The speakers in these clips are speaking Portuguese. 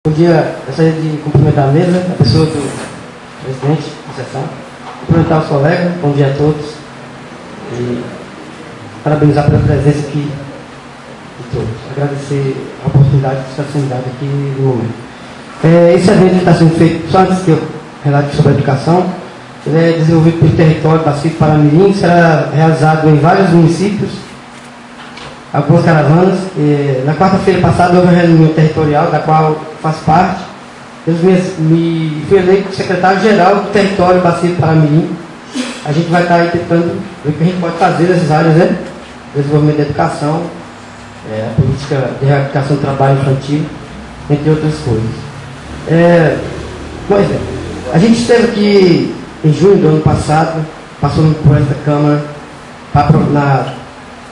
Bom dia, gostaria de cumprimentar a mesa, a pessoa do presidente da sessão, cumprimentar os colegas, bom dia a todos e parabenizar pela presença aqui de todos. Agradecer a oportunidade de estar sendo dada aqui no momento. Esse evento está sendo feito, só antes que eu relate sobre a educação, ele é desenvolvido pelo território Pacífico Paramirim, será realizado em vários municípios, algumas caravanas. Na quarta-feira passada houve uma reunião territorial, da qual faço parte. Eu fui eleito secretário-geral do território Pacífico Paramirim. A gente vai estar aí tentando ver o que a gente pode fazer nessas áreas, né? Desenvolvimento da educação, a política de reabilitação do trabalho infantil, entre outras coisas. Pois é, a gente esteve aqui em junho do ano passado, passou por esta Câmara,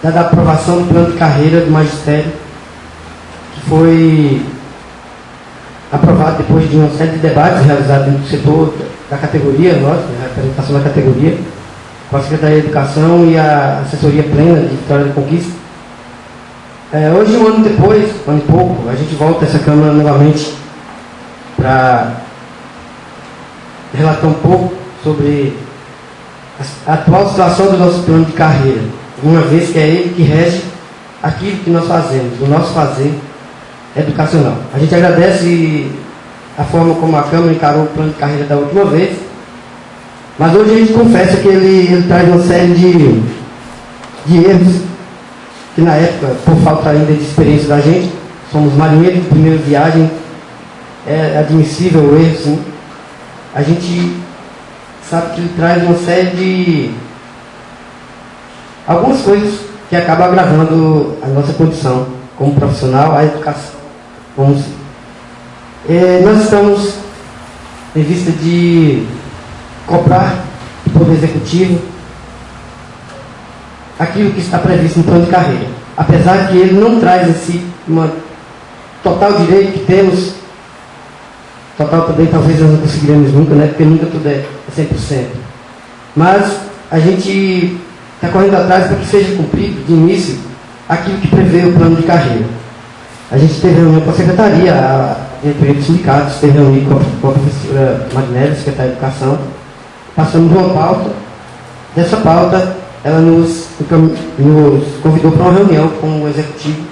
dada a aprovação do plano de carreira do magistério, que foi aprovado depois de uma série de debates realizados no setor da categoria, nossa, a representação da categoria, com a Secretaria de Educação e a assessoria plena de Vitória da Conquista. Hoje, um ano depois, um ano e pouco, a gente volta a essa Câmara novamente para relatar um pouco sobre a atual situação do nosso plano de carreira, uma vez que é ele que rege aquilo que nós fazemos, o nosso fazer educacional. A gente agradece a forma como a Câmara encarou o plano de carreira da última vez, mas hoje a gente confessa que ele traz uma série de erros que na época, por falta ainda de experiência da gente, somos marinheiros de primeira viagem, é admissível o erro, sim. A gente sabe que ele traz uma série de algumas coisas que acabam agravando a nossa condição como profissional, a educação. Nós estamos em vista de cobrar do Poder Executivo aquilo que está previsto no plano de carreira, apesar que ele não traz em si uma total direito que temos. Total também talvez nós não conseguiremos nunca, né? Porque nunca tudo é 100%. Mas a gente está correndo atrás para que seja cumprido de início aquilo que prevê o plano de carreira. A gente teve reunião com a secretaria, a diretoria dos sindicatos, teve reunião com a professora Magnelli, secretária de Educação. Passamos uma pauta. Dessa pauta, ela nos convidou para uma reunião com o executivo,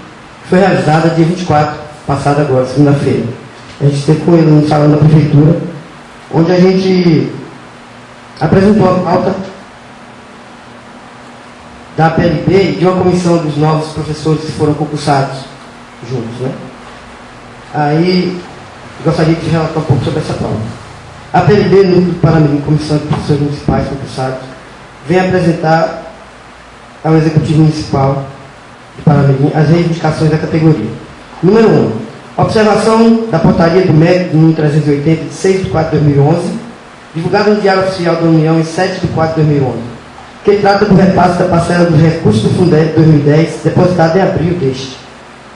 que foi realizada dia 24, passada agora, segunda-feira. A gente esteve com ele no salão da prefeitura, onde a gente apresentou a pauta da APLB e de uma comissão dos novos professores que foram concursados juntos, né? Aí, gostaria de relatar um pouco sobre essa pauta. A APLB, Núcleo do Paramirim, Comissão de Professores Municipais Concursados, vem apresentar ao Executivo Municipal de Paramirim as reivindicações da categoria. Número 1. Observação da portaria do MEC número 380, de 6 de 4 de 2011, divulgada no Diário Oficial da União em 7 de 4 de 2011, que trata do repasse da parcela dos recursos do Fundeb de 2010, depositado em abril deste.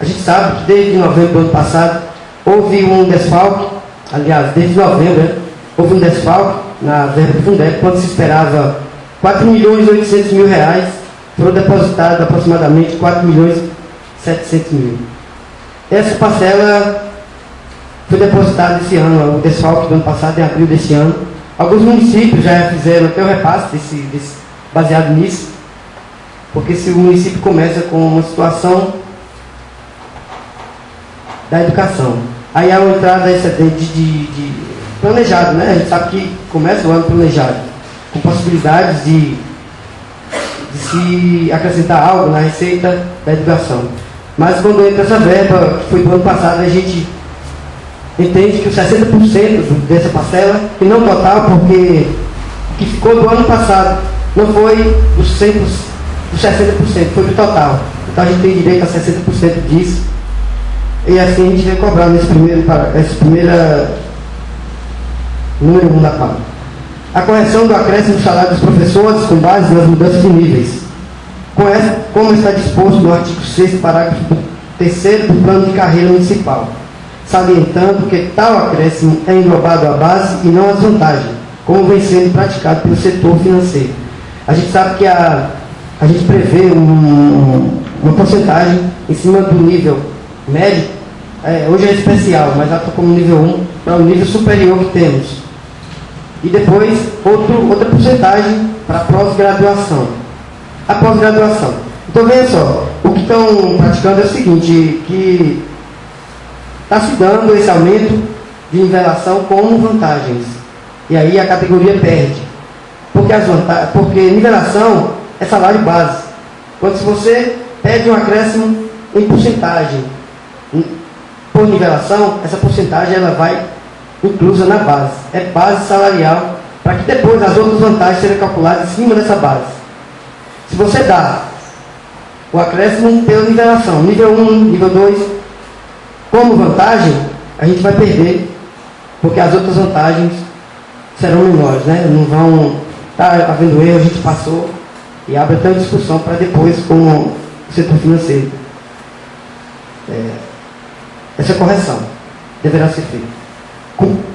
A gente sabe que desde novembro do ano passado houve um desfalque, aliás, desde novembro, né, houve um desfalque na verba do Fundeb, quando se esperava 4.800.000 reais, foram depositados aproximadamente 4.700.000. Essa parcela foi depositada esse ano, o desfalque do ano passado, em abril deste ano. Alguns municípios já fizeram até o repasse baseado nisso, porque se o município começa com uma situação da educação, aí há uma entrada excedente de planejado, né? A gente sabe que começa o ano planejado, com possibilidades de se acrescentar algo na receita da educação. Mas quando entra essa verba, que foi do ano passado, a gente entende que os 60% dessa parcela, e não total, porque o que ficou do ano passado não foi dos 60%, foi do total. Então a gente tem direito a 60% disso. E assim a gente vai cobrar essa primeira número 1 da pauta. A correção do acréscimo do salário dos professores com base nas mudanças de níveis. Como está disposto no artigo 6º, parágrafo 3º do Plano de Carreira Municipal, salientando que tal acréscimo é englobado à base e não às vantagens, como vem sendo praticado pelo setor financeiro. A gente sabe que a gente prevê uma porcentagem em cima do nível médio hoje é especial, mas ela está como nível 1, para o nível superior que temos. E depois, outra porcentagem para pós-graduação. A pós-graduação. Então, veja só, o que estão praticando é o seguinte, que está se dando esse aumento de nivelação como vantagens. E aí a categoria perde. Porque nivelação é salário base. Quando se você pede um acréscimo em porcentagem por nivelação, essa porcentagem ela vai inclusa na base. É base salarial, para que depois as outras vantagens sejam calculadas em cima dessa base. Se você dá o acréscimo pela nivelação, nível 1, nível 2, como vantagem, a gente vai perder, porque as outras vantagens serão menores, né? Não vão estar havendo erro, a gente passou e abre até uma discussão para depois com o setor financeiro. Essa correção deverá ser feita.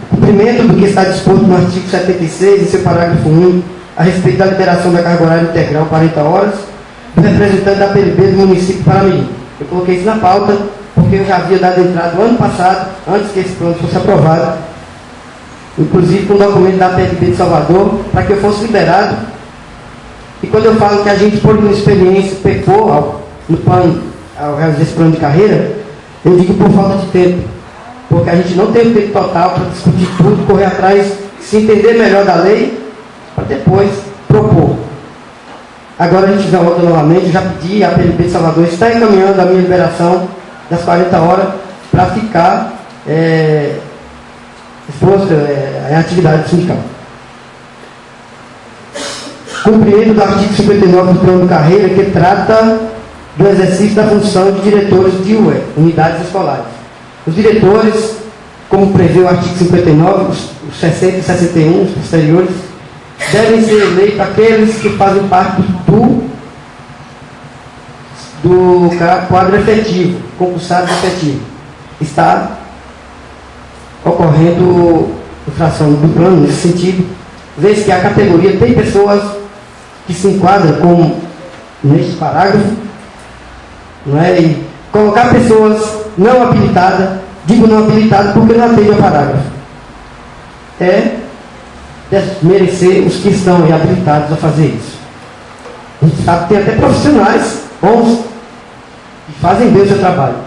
Cumprimento do que está disposto no artigo 76, em seu parágrafo 1, a respeito da liberação da carga horária integral 40 horas, do representante da PLB do município de Paramirim. Eu coloquei isso na pauta, porque eu já havia dado entrada no ano passado, antes que esse plano fosse aprovado, inclusive com o documento da PLB de Salvador, para que eu fosse liberado. E quando eu falo que a gente, por uma experiência, pecou ao realizar esse plano de carreira, eu digo por falta de tempo, porque a gente não tem o tempo total para discutir tudo, correr atrás, se entender melhor da lei, para depois propor. Agora a gente volta novamente, já pedi, a PLB de Salvador está encaminhando a minha liberação das 40 horas para ficar exposto à atividade sindical. Cumprimento do artigo 59 do plano de carreira, que trata do exercício da função de diretores de unidades escolares. Os diretores, como prevê o artigo 59, os 60 e 61, os posteriores, devem ser eleitos aqueles que fazem parte do quadro efetivo, concursado efetivo. Está ocorrendo infração do plano nesse sentido, vez que a categoria tem pessoas que se enquadram como neste parágrafo, não é? E colocar pessoas não habilitadas, digo não habilitadas porque não atende ao parágrafo, desmerecer os que estão habilitados a fazer isso. A gente sabe que tem até profissionais bons que fazem bem o seu trabalho.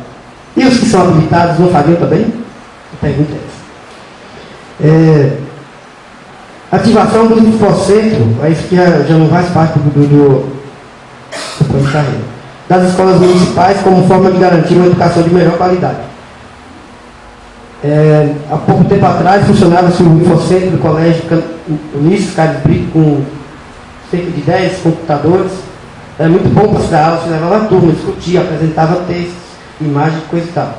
E os que são habilitados não fariam também? A pergunta é essa. Ativação do infocentro, isso que já não faz parte do plano de carreira, das escolas municipais como forma de garantir uma educação de melhor qualidade. Há pouco tempo atrás funcionava-se o infocentro do colégio Ulisses Carlos Brito com cerca de 10 computadores. Era muito bom para se dar aula, se levava a turma, discutia, apresentava textos, imagens, coisa e tal.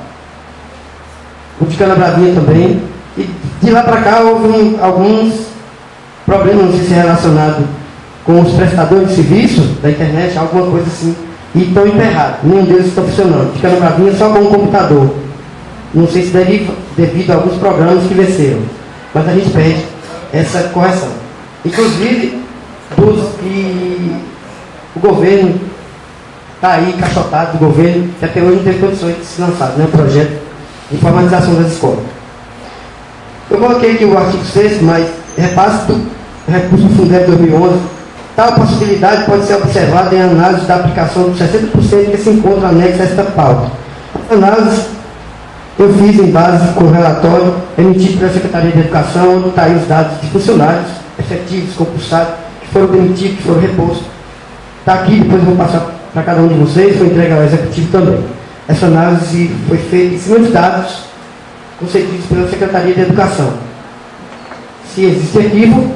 O de Canabravinha também. E de lá para cá houve alguns problemas, não sei se é relacionado com os prestadores de serviço da internet, alguma coisa assim, e estão emperrados. Nenhum deles está funcionando. De Canabravinha só com um computador. Não sei se devido a alguns programas que venceram. Mas a gente pede essa correção. Inclusive, dos que o governo está aí, caixotado do governo, que até hoje não teve condições de se lançar, né, o projeto de informatização das escolas. Eu coloquei aqui o artigo 6º, mas repasse do recurso do Fundeb 2011. Tal possibilidade pode ser observada em análise da aplicação dos 60% que se encontra anexo a esta pauta. A análise eu fiz em base com o relatório emitido pela Secretaria de Educação, onde está aí os dados de funcionários efetivos, concursados, que foram demitidos, que foram repostos. Está aqui, depois eu vou passar para cada um de vocês, foi entregue ao Executivo também. Essa análise foi feita em cima de dados concedidos pela Secretaria de Educação. Se existe equívoco,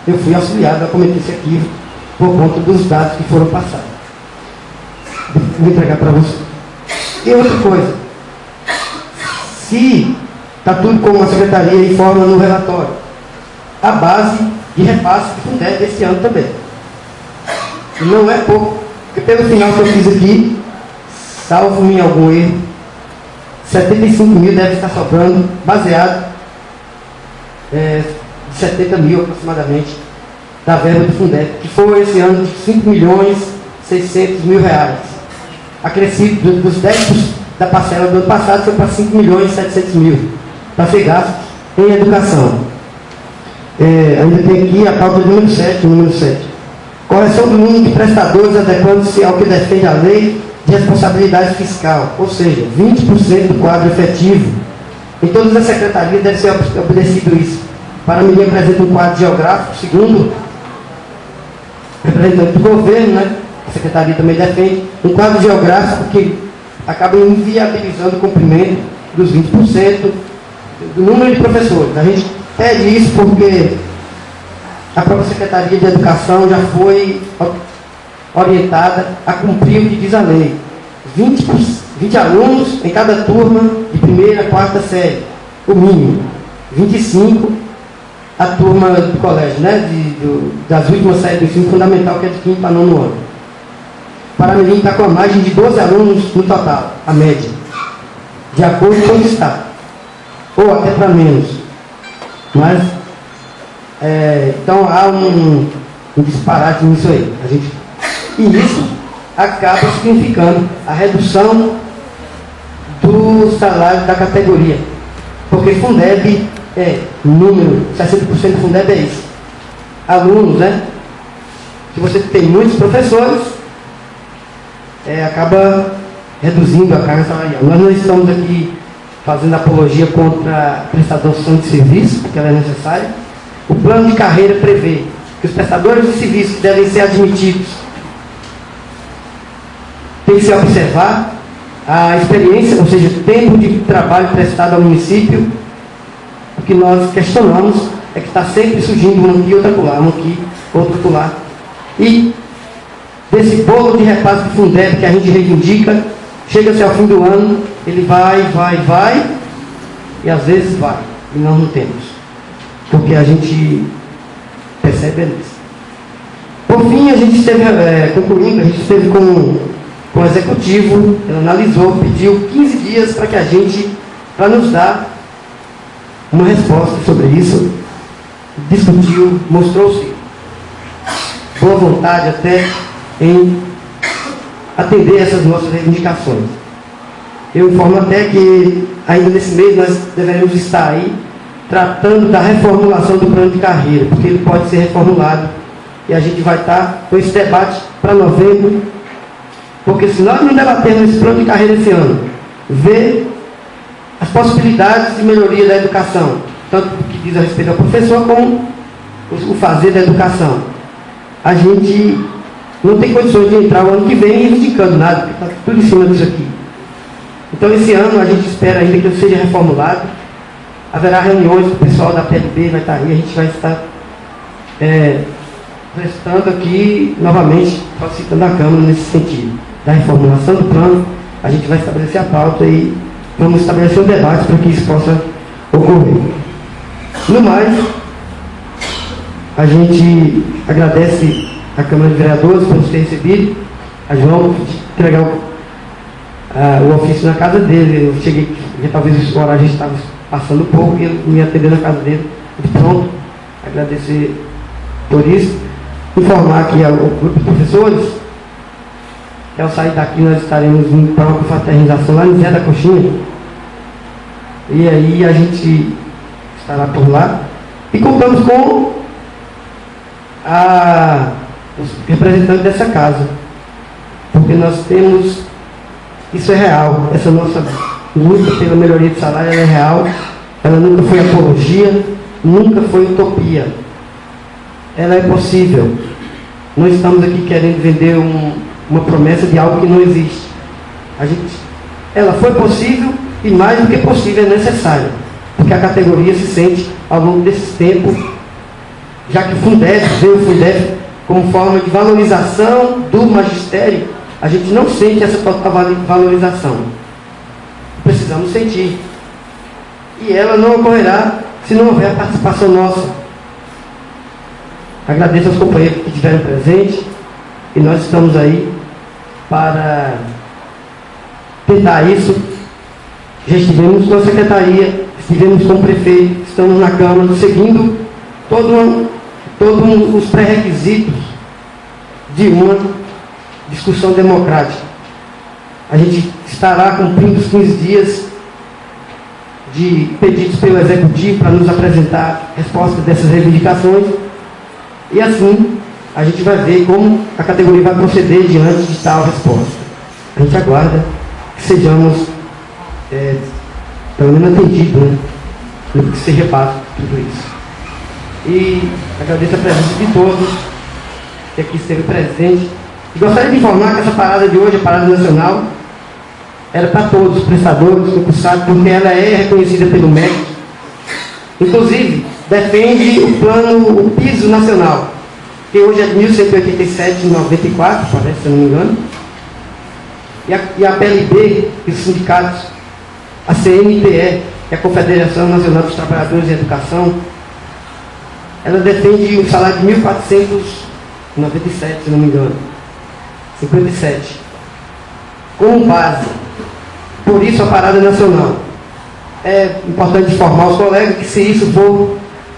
eu fui auxiliado a cometer esse equívoco por conta dos dados que foram passados. Vou entregar para você. E outra coisa, se está tudo como a Secretaria informa no relatório, a base de repasse de Fundeb desse ano também. Não é pouco, porque pelo final que eu fiz aqui, salvo em algum erro, 75 mil deve estar sobrando, baseado de 70 mil aproximadamente, da verba do Fundeb, que foi esse ano de 5.600.000 reais. acrescido dos 10% da parcela do ano passado, foi para 5.700.000 para ser gasto em educação. Ainda tem aqui a pauta número 7. Correção do número de prestadores adequando-se ao que defende a lei de responsabilidade fiscal, ou seja, 20% do quadro efetivo. Em todas as secretarias deve ser obedecido isso. Paramirim apresenta um quadro geográfico, segundo o representante do governo, né? A secretaria também defende um quadro geográfico que acaba inviabilizando o cumprimento dos 20% do número de professores. A gente pede isso porque a própria Secretaria de Educação já foi orientada a cumprir o que diz a lei. 20 alunos em cada turma de primeira a quarta série, o mínimo. 25 a turma do colégio, né? Das últimas séries do ensino fundamental, que é de 5º para 9º ano. Paramirim está com a margem de 12 alunos no total, a média, de acordo com o Estado, ou até para menos. Mas, então há um disparate nisso aí. E isso acaba significando a redução do salário da categoria. Porque Fundeb número, 60% do Fundeb é isso. Alunos, né? Se você tem muitos professores, acaba reduzindo a carga salarial. Nós não estamos aqui fazendo apologia contra a prestação de serviço, porque ela é necessária. O plano de carreira prevê que os prestadores de serviço que devem ser admitidos tem que se observar a experiência, ou seja, o tempo de trabalho prestado ao município. O que nós questionamos é que está sempre surgindo um aqui, outro acolá, um aqui, outro acolá. E desse bolo de repasse de Fundeb que a gente reivindica, chega-se ao fim do ano, ele vai, e às vezes vai, e nós não temos. Porque a gente percebe isso. Por fim, a gente esteve, concluindo, a gente esteve com o executivo, ele analisou, pediu 15 dias para nos dar uma resposta sobre isso, discutiu, mostrou-se boa vontade até em atender essas nossas reivindicações. Eu informo até que ainda nesse mês nós deveremos estar aí tratando da reformulação do plano de carreira, porque ele pode ser reformulado e a gente vai estar com esse debate para novembro, porque se nós não debatermos esse plano de carreira esse ano, ver as possibilidades de melhoria da educação, tanto do que diz a respeito ao professor, como o fazer da educação, a gente não tem condições de entrar o ano que vem reivindicando nada, porque está tudo em cima disso aqui. Então, esse ano, a gente espera ainda que ele seja reformulado. Haverá reuniões, o pessoal da PLB vai estar aí, a gente vai estar prestando aqui, novamente, solicitando a Câmara nesse sentido. Da reformulação do plano, a gente vai estabelecer a pauta e vamos estabelecer um debate para que isso possa ocorrer. No mais, a gente agradece a Câmara de Vereadores por nos ter recebido. A João entregar o ofício na casa dele. Eu cheguei, talvez o horário a gente estava passando um pouco e ele me atendeu na casa dele. De pronto, agradecer por isso. Informar aqui ao grupo de professores que ao sair daqui nós estaremos indo para uma confraternização lá em Zé da Coxinha. E aí a gente estará por lá. E contamos com os representantes dessa casa. Porque nós temos, isso é real, essa nossa luta pela melhoria de salário ela é real, ela nunca foi apologia, nunca foi utopia. Ela é possível. Não estamos aqui querendo vender uma promessa de algo que não existe. Ela foi possível e mais do que possível é necessária. Porque a categoria se sente ao longo desse tempo, já que o Fundeb como forma de valorização do magistério, a gente não sente essa total valorização. Precisamos sentir. E ela não ocorrerá se não houver a participação nossa. Agradeço aos companheiros que estiveram presentes e nós estamos aí para tentar isso. Já estivemos com a secretaria, estivemos com o prefeito, estamos na Câmara seguindo todos os pré-requisitos de uma discussão democrática. a gente estará cumprindo os 15 dias de pedidos pelo Executivo para nos apresentar respostas dessas reivindicações, e assim a gente vai ver como a categoria vai proceder diante de tal resposta. A gente aguarda que sejamos, pelo menos, atendidos, né, no que se rebate tudo isso. E agradeço a presença de todos que aqui esteve presente. E gostaria de informar que essa parada de hoje, a parada nacional, era para todos os prestadores, concursados, porque ela é reconhecida pelo MEC. Inclusive, defende o piso nacional, que hoje é de 1.187,94, parece, se eu não me engano. E a PLB, e os sindicatos, a CNTE, que é a Confederação Nacional dos Trabalhadores em Educação, ela defende o salário de 1.497, se não me engano, 57, como base. Por isso a parada nacional. É importante informar os colegas que, se isso for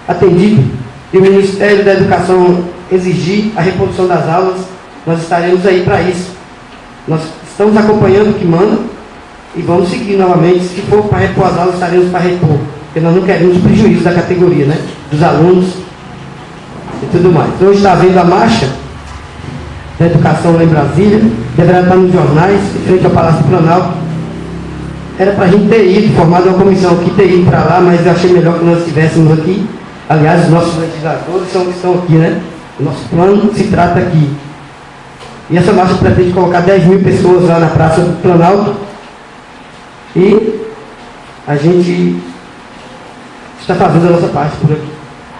atendido e o Ministério da Educação exigir a reposição das aulas, nós estaremos aí para isso. Nós estamos acompanhando o que manda e vamos seguir novamente. Se for para repor as aulas, estaremos para repor, porque nós não queremos prejuízo da categoria, né, dos alunos e tudo mais. Então, hoje está havendo a marcha da educação lá em Brasília, deverá estar nos jornais, em frente ao Palácio do Planalto. Era para a gente ter ido, formado uma comissão aqui, ter ido para lá, mas eu achei melhor que nós estivéssemos aqui. Aliás, os nossos legisladores estão aqui, né? O nosso plano se trata aqui. E essa marcha pretende colocar 10 mil pessoas lá na Praça do Planalto. E a gente está fazendo a nossa parte por aqui.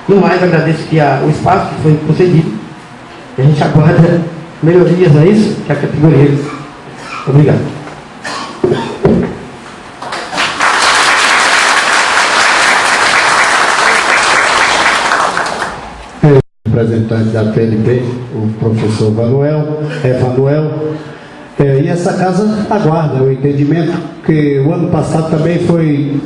No mais, agradeço aqui o espaço que foi concedido. A gente aguarda melhorias, não é isso? Que a categoria. Obrigado. Representante da PLB, o professor Emanuel, e essa casa aguarda o entendimento, que o ano passado também foi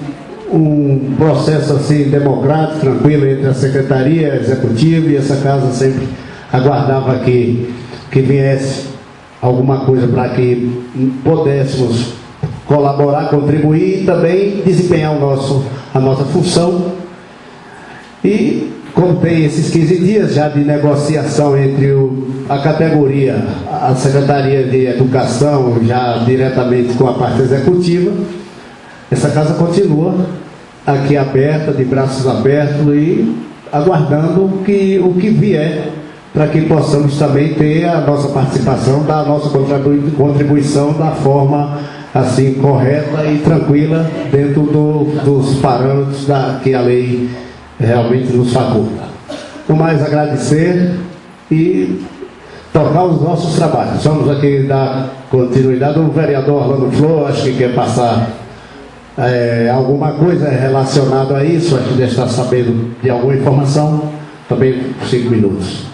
um processo assim democrático, tranquilo, entre a Secretaria Executiva, e essa casa sempre aguardava que viesse alguma coisa para que pudéssemos colaborar, contribuir e também desempenhar a nossa função. E como tem esses 15 dias já de negociação entre a categoria, a Secretaria de Educação, já diretamente com a parte executiva, essa casa continua aqui aberta, de braços abertos, e aguardando o que vier, para que possamos também ter a nossa participação, da nossa contribuição da forma assim correta e tranquila, dentro dos parâmetros que a lei realmente nos faculta. No mais, agradecer e tocar os nossos trabalhos. Vamos aqui dar continuidade. O vereador Orlando Flor, acho que quer passar alguma coisa relacionada a isso, acho que deve estar sabendo de alguma informação, também 5 minutos.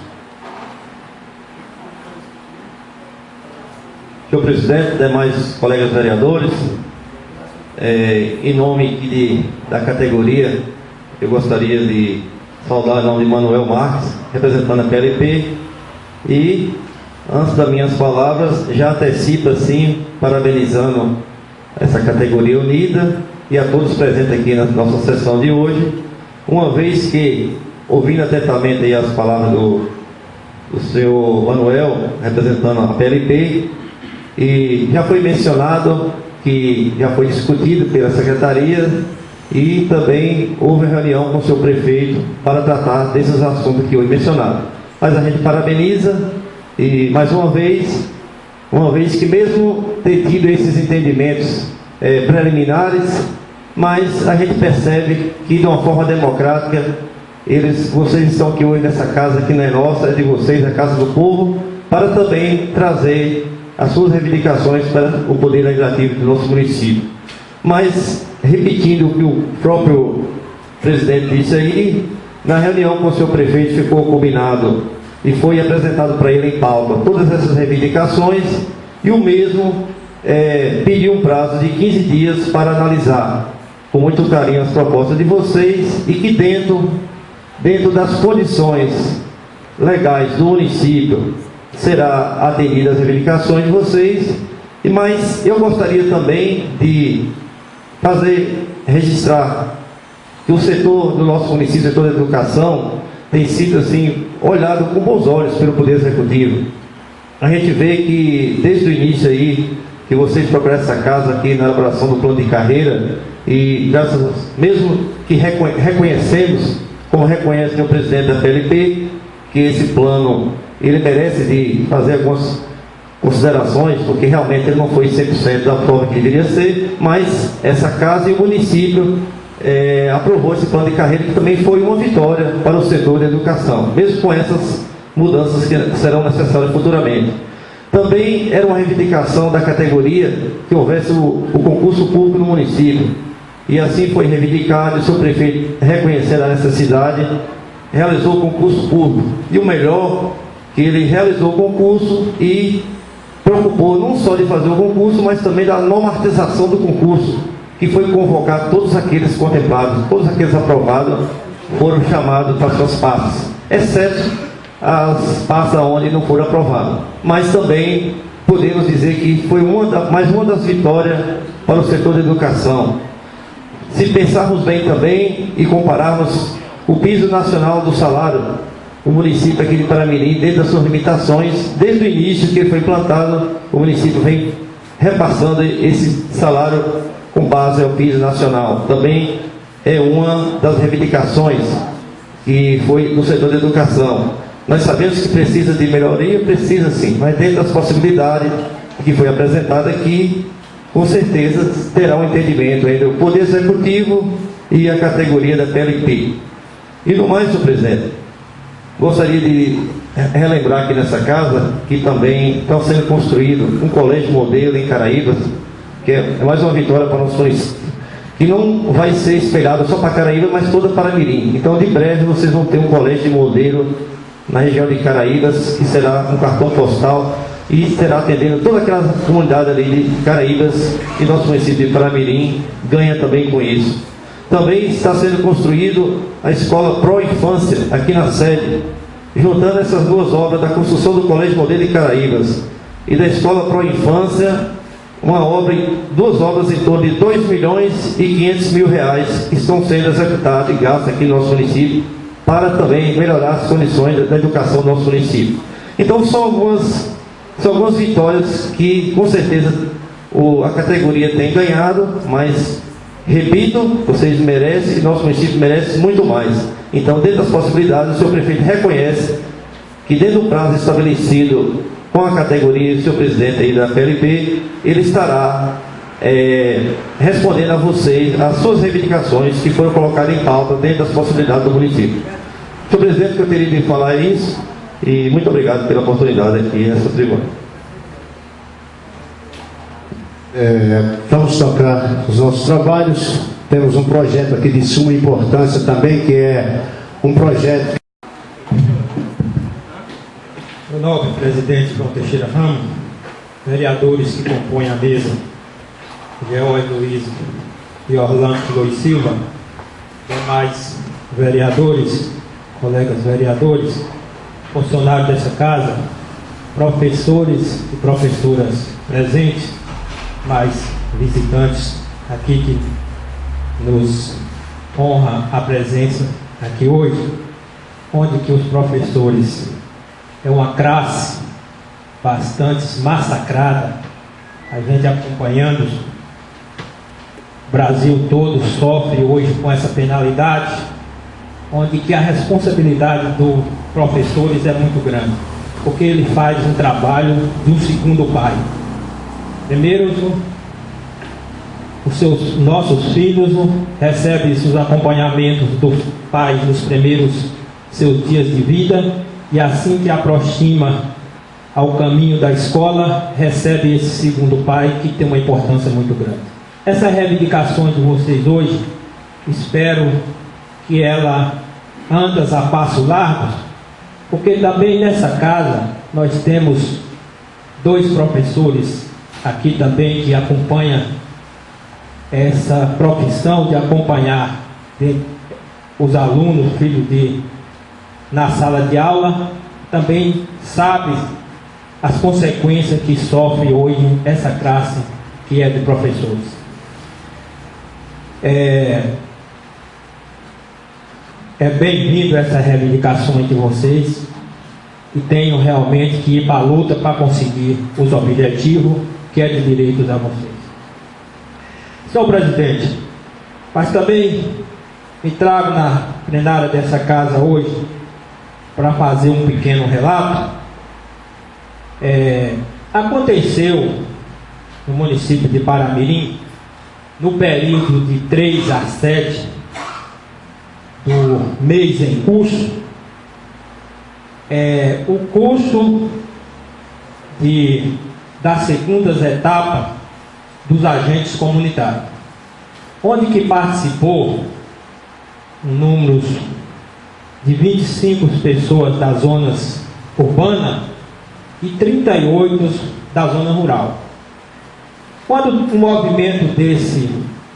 Senhor presidente, demais colegas vereadores, em nome da categoria, eu gostaria de saudar o nome de Manuel Marques, representando a PLP, e, antes das minhas palavras, já antecipo assim, parabenizando essa categoria unida e a todos presentes aqui na nossa sessão de hoje, uma vez que, ouvindo atentamente aí as palavras do senhor Manuel, representando a PLP, e já foi mencionado que já foi discutido pela Secretaria, e também houve reunião com o seu prefeito para tratar desses assuntos que hoje mencionados. Mas a gente parabeniza, e mais uma vez que mesmo ter tido esses entendimentos preliminares, mas a gente percebe que, de uma forma democrática, vocês estão aqui hoje nessa casa, que não é nossa, é de vocês, é a casa do povo, para também trazer as suas reivindicações para o Poder Legislativo do nosso município. Mas, repetindo o que o próprio presidente disse aí, na reunião com o seu prefeito ficou combinado e foi apresentado para ele em pauta todas essas reivindicações, e o mesmo pediu um prazo de 15 dias para analisar com muito carinho as propostas de vocês, e que dentro das condições legais do município será atendida as reivindicações de vocês, Mas eu gostaria também de registrar que o setor do nosso município, o setor da educação, tem sido assim olhado com bons olhos pelo Poder Executivo. A gente vê que desde o início aí que vocês procuraram essa casa aqui na elaboração do plano de carreira, e mesmo que reconhecemos, como reconhece o presidente da PLP, que esse plano ele merece de fazer algumas considerações, porque realmente ele não foi 100% da forma que deveria ser, mas essa casa e o município aprovou esse plano de carreira, que também foi uma vitória para o setor da educação, mesmo com essas mudanças que serão necessárias futuramente. Também era uma reivindicação da categoria que houvesse o concurso público no município, e assim foi reivindicado, e o seu prefeito, reconhecendo a necessidade, realizou o concurso público. E o melhor, que ele realizou o concurso e preocupou não só de fazer o concurso, mas também da normatização do concurso, que foi convocar todos aqueles contemplados, todos aqueles aprovados, foram chamados para suas partes, exceto as partes onde não foram aprovadas. Mas também podemos dizer que foi mais uma das vitórias para o setor da educação. Se pensarmos bem também e compararmos o piso nacional do salário, o município aqui de Paramirim, desde as suas limitações, desde o início que ele foi implantado, o município vem repassando esse salário com base ao piso nacional. Também é uma das reivindicações que foi no setor da educação. Nós sabemos que precisa de melhoria, precisa sim, mas dentro das possibilidades que foi apresentada aqui, com certeza terá um entendimento entre o Poder Executivo e a categoria da PLP. E no mais, senhor presidente, gostaria de relembrar aqui nessa casa que também está sendo construído um colégio modelo em Caraíbas, que é mais uma vitória para o nosso município, que não vai ser espelhado só para Caraíbas, mas toda para Mirim. Então, de breve, vocês vão ter um colégio de modelo na região de Caraíbas, que será um cartão postal e estará atendendo toda aquela comunidade ali de Caraíbas, e nosso município de Paramirim ganha também com isso. Também está sendo construído a escola Pro Infância aqui na sede, juntando essas duas obras da construção do Colégio Modelo de Caraíbas e da escola Pro Infância, duas obras em torno de 2.500.000 reais que estão sendo executadas e gastas aqui no nosso município, para também melhorar as condições da educação do nosso município. Então são algumas vitórias que com certeza a categoria tem ganhado, mas repito, vocês merecem, e nosso município merece muito mais. Então, dentro das possibilidades, o senhor prefeito reconhece que dentro do prazo estabelecido com a categoria do senhor presidente aí da PLP, ele estará respondendo a vocês as suas reivindicações que foram colocadas em pauta dentro das possibilidades do município. Senhor presidente, que eu teria de falar isso, e muito obrigado pela oportunidade aqui nessa tribuna. Vamos tocar os nossos trabalhos. Temos um projeto aqui de suma importância também, que é um projeto. O nobre presidente João Teixeira Ramos, vereadores que compõem a mesa, George Luiz e Orlando Luiz Silva, demais vereadores, colegas vereadores, funcionários dessa casa, professores e professoras presentes, mais visitantes aqui que nos honra a presença aqui hoje, onde que os professores é uma classe bastante massacrada, a gente acompanhando, o Brasil todo sofre hoje com essa penalidade, onde que a responsabilidade dos professores é muito grande, porque ele faz um trabalho de um segundo pai. Primeiro, nossos filhos recebem os acompanhamentos dos pais nos primeiros seus dias de vida, e assim que aproxima ao caminho da escola, recebe esse segundo pai, que tem uma importância muito grande. Essas reivindicações de vocês hoje, espero que ela anda a passo largo, porque também nessa casa nós temos dois professores aqui também que acompanham essa profissão de acompanhar os alunos, filhos na sala de aula. Também sabe as consequências que sofre hoje essa classe que é de professores. É bem-vindo essa reivindicação de vocês e tenho realmente que ir para a luta para conseguir os objetivos que é de direitos a vocês. Senhor presidente, mas também me trago na plenária dessa casa hoje para fazer um pequeno relato. Aconteceu no município de Paramirim, no período de 3 a 7 do mês em curso, o curso das segundas etapas dos agentes comunitários, onde que participou números de 25 pessoas das zonas urbanas e 38 da zona rural. Quando um movimento desse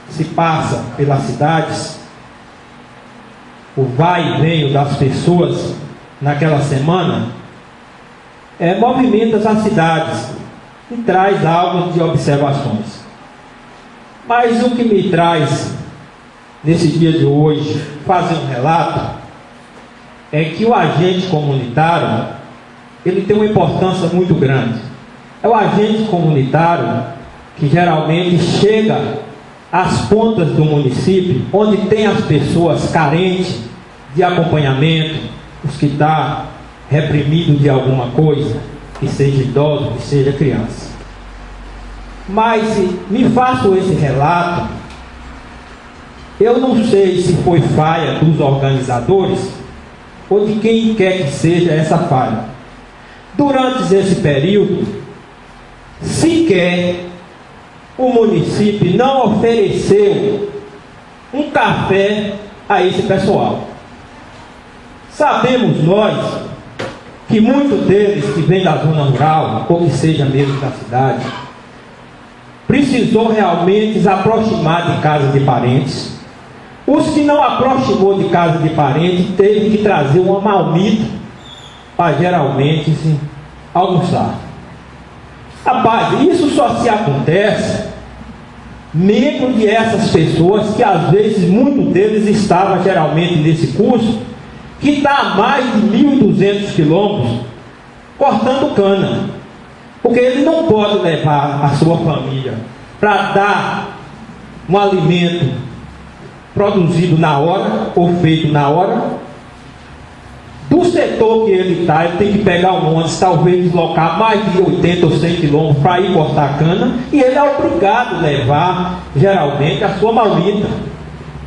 se passa pelas cidades, o vai e vem das pessoas naquela semana, movimenta as cidades e traz algo de observações. Mas o que me traz nesse dia de hoje fazer um relato é que o agente comunitário ele tem uma importância muito grande. É o agente comunitário que geralmente chega às pontas do município, onde tem as pessoas carentes de acompanhamento, os que estão reprimidos de alguma coisa, que seja idoso, que seja criança. Mas me faço esse relato, eu não sei se foi falha dos organizadores ou de quem quer que seja essa falha. Durante esse período, sequer o município não ofereceu um café a esse pessoal. Sabemos nós que muitos deles que vêm da zona rural, ou que seja mesmo da cidade, precisou realmente se aproximar de casa de parentes. Os que não aproximou de casa de parentes teve que trazer uma marmita para geralmente se almoçar. Rapaz, isso só se acontece membro de essas pessoas que às vezes muitos deles estavam geralmente nesse curso, que está a mais de 1.200 quilômetros cortando cana, porque ele não pode levar a sua família para dar um alimento produzido na hora ou feito na hora. Do setor que ele está, ele tem que pegar um ônibus, talvez deslocar mais de 80 ou 100 quilômetros para ir cortar a cana, e ele é obrigado a levar geralmente a sua marmita,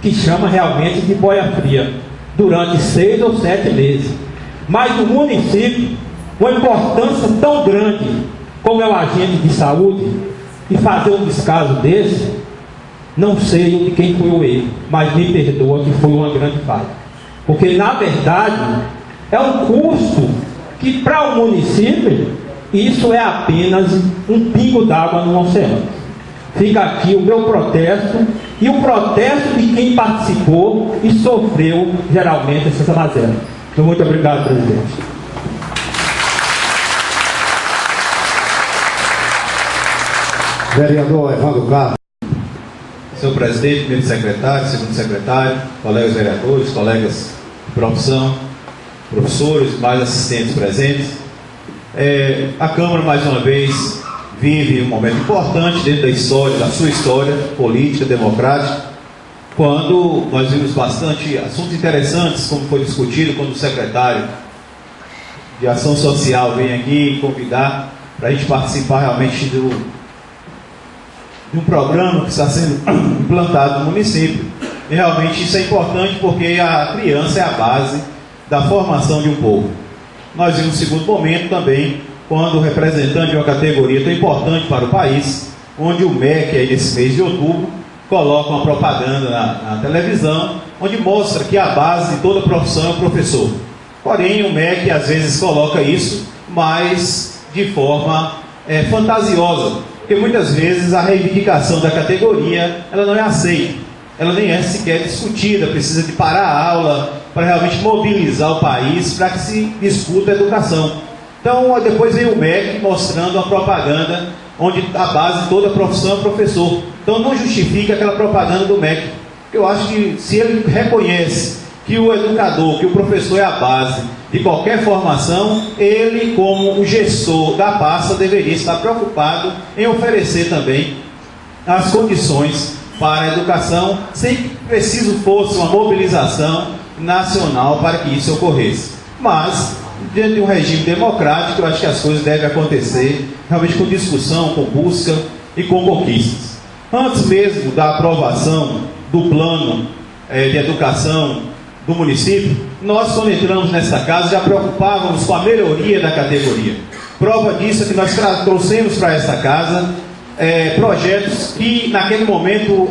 que chama realmente de boia fria, durante 6 ou 7 meses. Mas o município, uma importância tão grande como é o agente de saúde, e fazer um descaso desse, não sei de quem foi o erro, mas me perdoa que foi uma grande falha. Porque na verdade é um custo que para o município isso é apenas um pingo d'água no oceano. Fica aqui o meu protesto e o protesto de quem participou e sofreu geralmente essa mazela. Então, muito obrigado, presidente. Vereador Evandro Carlos. Senhor presidente, primeiro secretário, segundo secretário, colegas vereadores, colegas de profissão, professores, mais assistentes presentes. A Câmara, mais uma vez, vive um momento importante dentro da história, da sua história política, democrática, quando nós vimos bastante assuntos interessantes, como foi discutido quando o secretário de Ação Social vem aqui convidar para a gente participar realmente de um programa que está sendo implantado no município. E realmente isso é importante porque a criança é a base da formação de um povo. Nós vimos um segundo momento também, quando o representante de uma categoria tão importante para o país, onde o MEC, aí nesse mês de outubro, coloca uma propaganda na televisão, onde mostra que a base de toda a profissão é o professor. Porém, o MEC às vezes coloca isso, mas de forma fantasiosa, porque muitas vezes a reivindicação da categoria ela não é aceita, ela nem é sequer discutida, precisa de parar a aula para realmente mobilizar o país para que se discuta a educação. Então, depois veio o MEC mostrando a propaganda, onde a base de toda a profissão é professor. Então, não justifica aquela propaganda do MEC. Eu acho que se ele reconhece que o educador, que o professor é a base de qualquer formação, ele, como o gestor da pasta, deveria estar preocupado em oferecer também as condições para a educação, sem que preciso fosse uma mobilização nacional para que isso ocorresse. Mas, dentro de um regime democrático, eu acho que as coisas devem acontecer realmente com discussão, com busca e com conquistas. Antes mesmo da aprovação do plano de educação do município, nós, quando entramos nesta casa, já preocupávamos com a melhoria da categoria. Prova disso é que nós trouxemos para esta casa projetos que, naquele momento,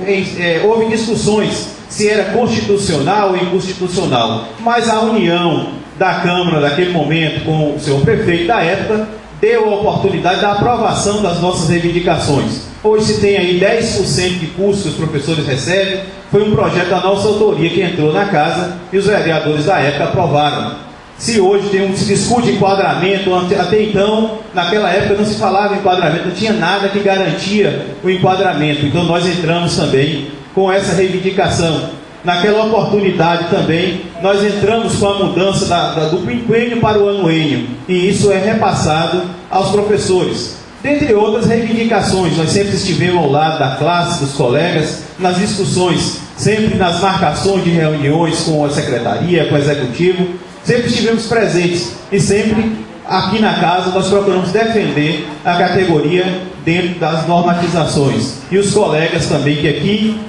houve discussões se era constitucional ou inconstitucional, mas a união da Câmara, naquele momento, com o senhor prefeito da época, deu a oportunidade da aprovação das nossas reivindicações. Hoje se tem aí 10% de custo que os professores recebem. Foi um projeto da nossa autoria que entrou na casa e os vereadores da época aprovaram. Se hoje se discute enquadramento, até então, naquela época não se falava em enquadramento, não tinha nada que garantia o enquadramento. Então nós entramos também com essa reivindicação. Naquela oportunidade também, nós entramos com a mudança do quinquênio para o anuênio, e isso é repassado aos professores. Dentre outras reivindicações, nós sempre estivemos ao lado da classe, dos colegas, nas discussões, sempre nas marcações de reuniões com a secretaria, com o executivo, sempre estivemos presentes, e sempre aqui na casa nós procuramos defender a categoria dentro das normatizações. E os colegas também que aqui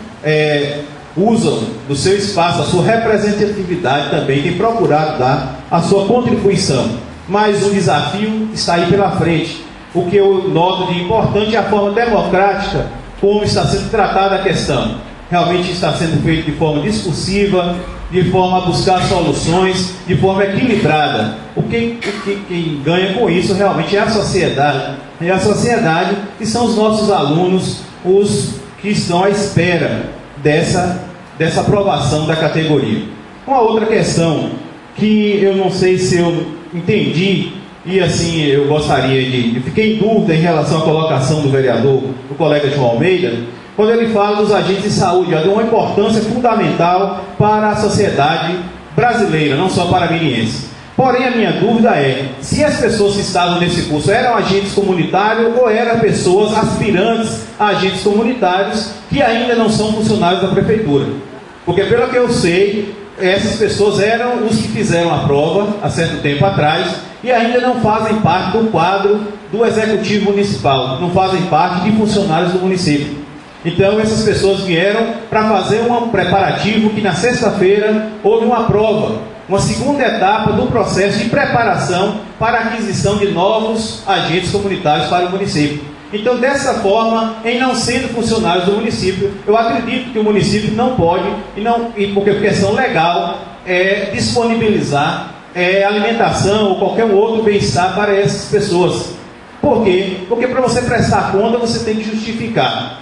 usam do seu espaço, a sua representatividade também, tem procurado dar a sua contribuição. Mas o desafio está aí pela frente. O que eu noto de importante é a forma democrática como está sendo tratada a questão. Realmente está sendo feito de forma discursiva, de forma a buscar soluções, de forma equilibrada. Quem ganha com isso realmente é a sociedade. É a sociedade e são os nossos alunos, os que estão à espera dessa aprovação da categoria. Uma outra questão que eu não sei se eu entendi, e assim eu gostaria eu fiquei em dúvida em relação à colocação do vereador, do colega João Almeida, quando ele fala dos agentes de saúde, de uma importância fundamental para a sociedade brasileira, não só para a miriense. Porém, a minha dúvida é se as pessoas que estavam nesse curso eram agentes comunitários ou eram pessoas aspirantes a agentes comunitários que ainda não são funcionários da prefeitura. Porque, pelo que eu sei, essas pessoas eram os que fizeram a prova há certo tempo atrás e ainda não fazem parte do quadro do executivo municipal, não fazem parte de funcionários do município. Então, essas pessoas vieram para fazer um preparativo que na sexta-feira houve uma prova, uma segunda etapa do processo de preparação para a aquisição de novos agentes comunitários para o município. Então, dessa forma, em não sendo funcionários do município, eu acredito que o município não pode, porque por questão legal, disponibilizar alimentação ou qualquer outro bem-estar para essas pessoas. Por quê? Porque para você prestar conta, você tem que justificar.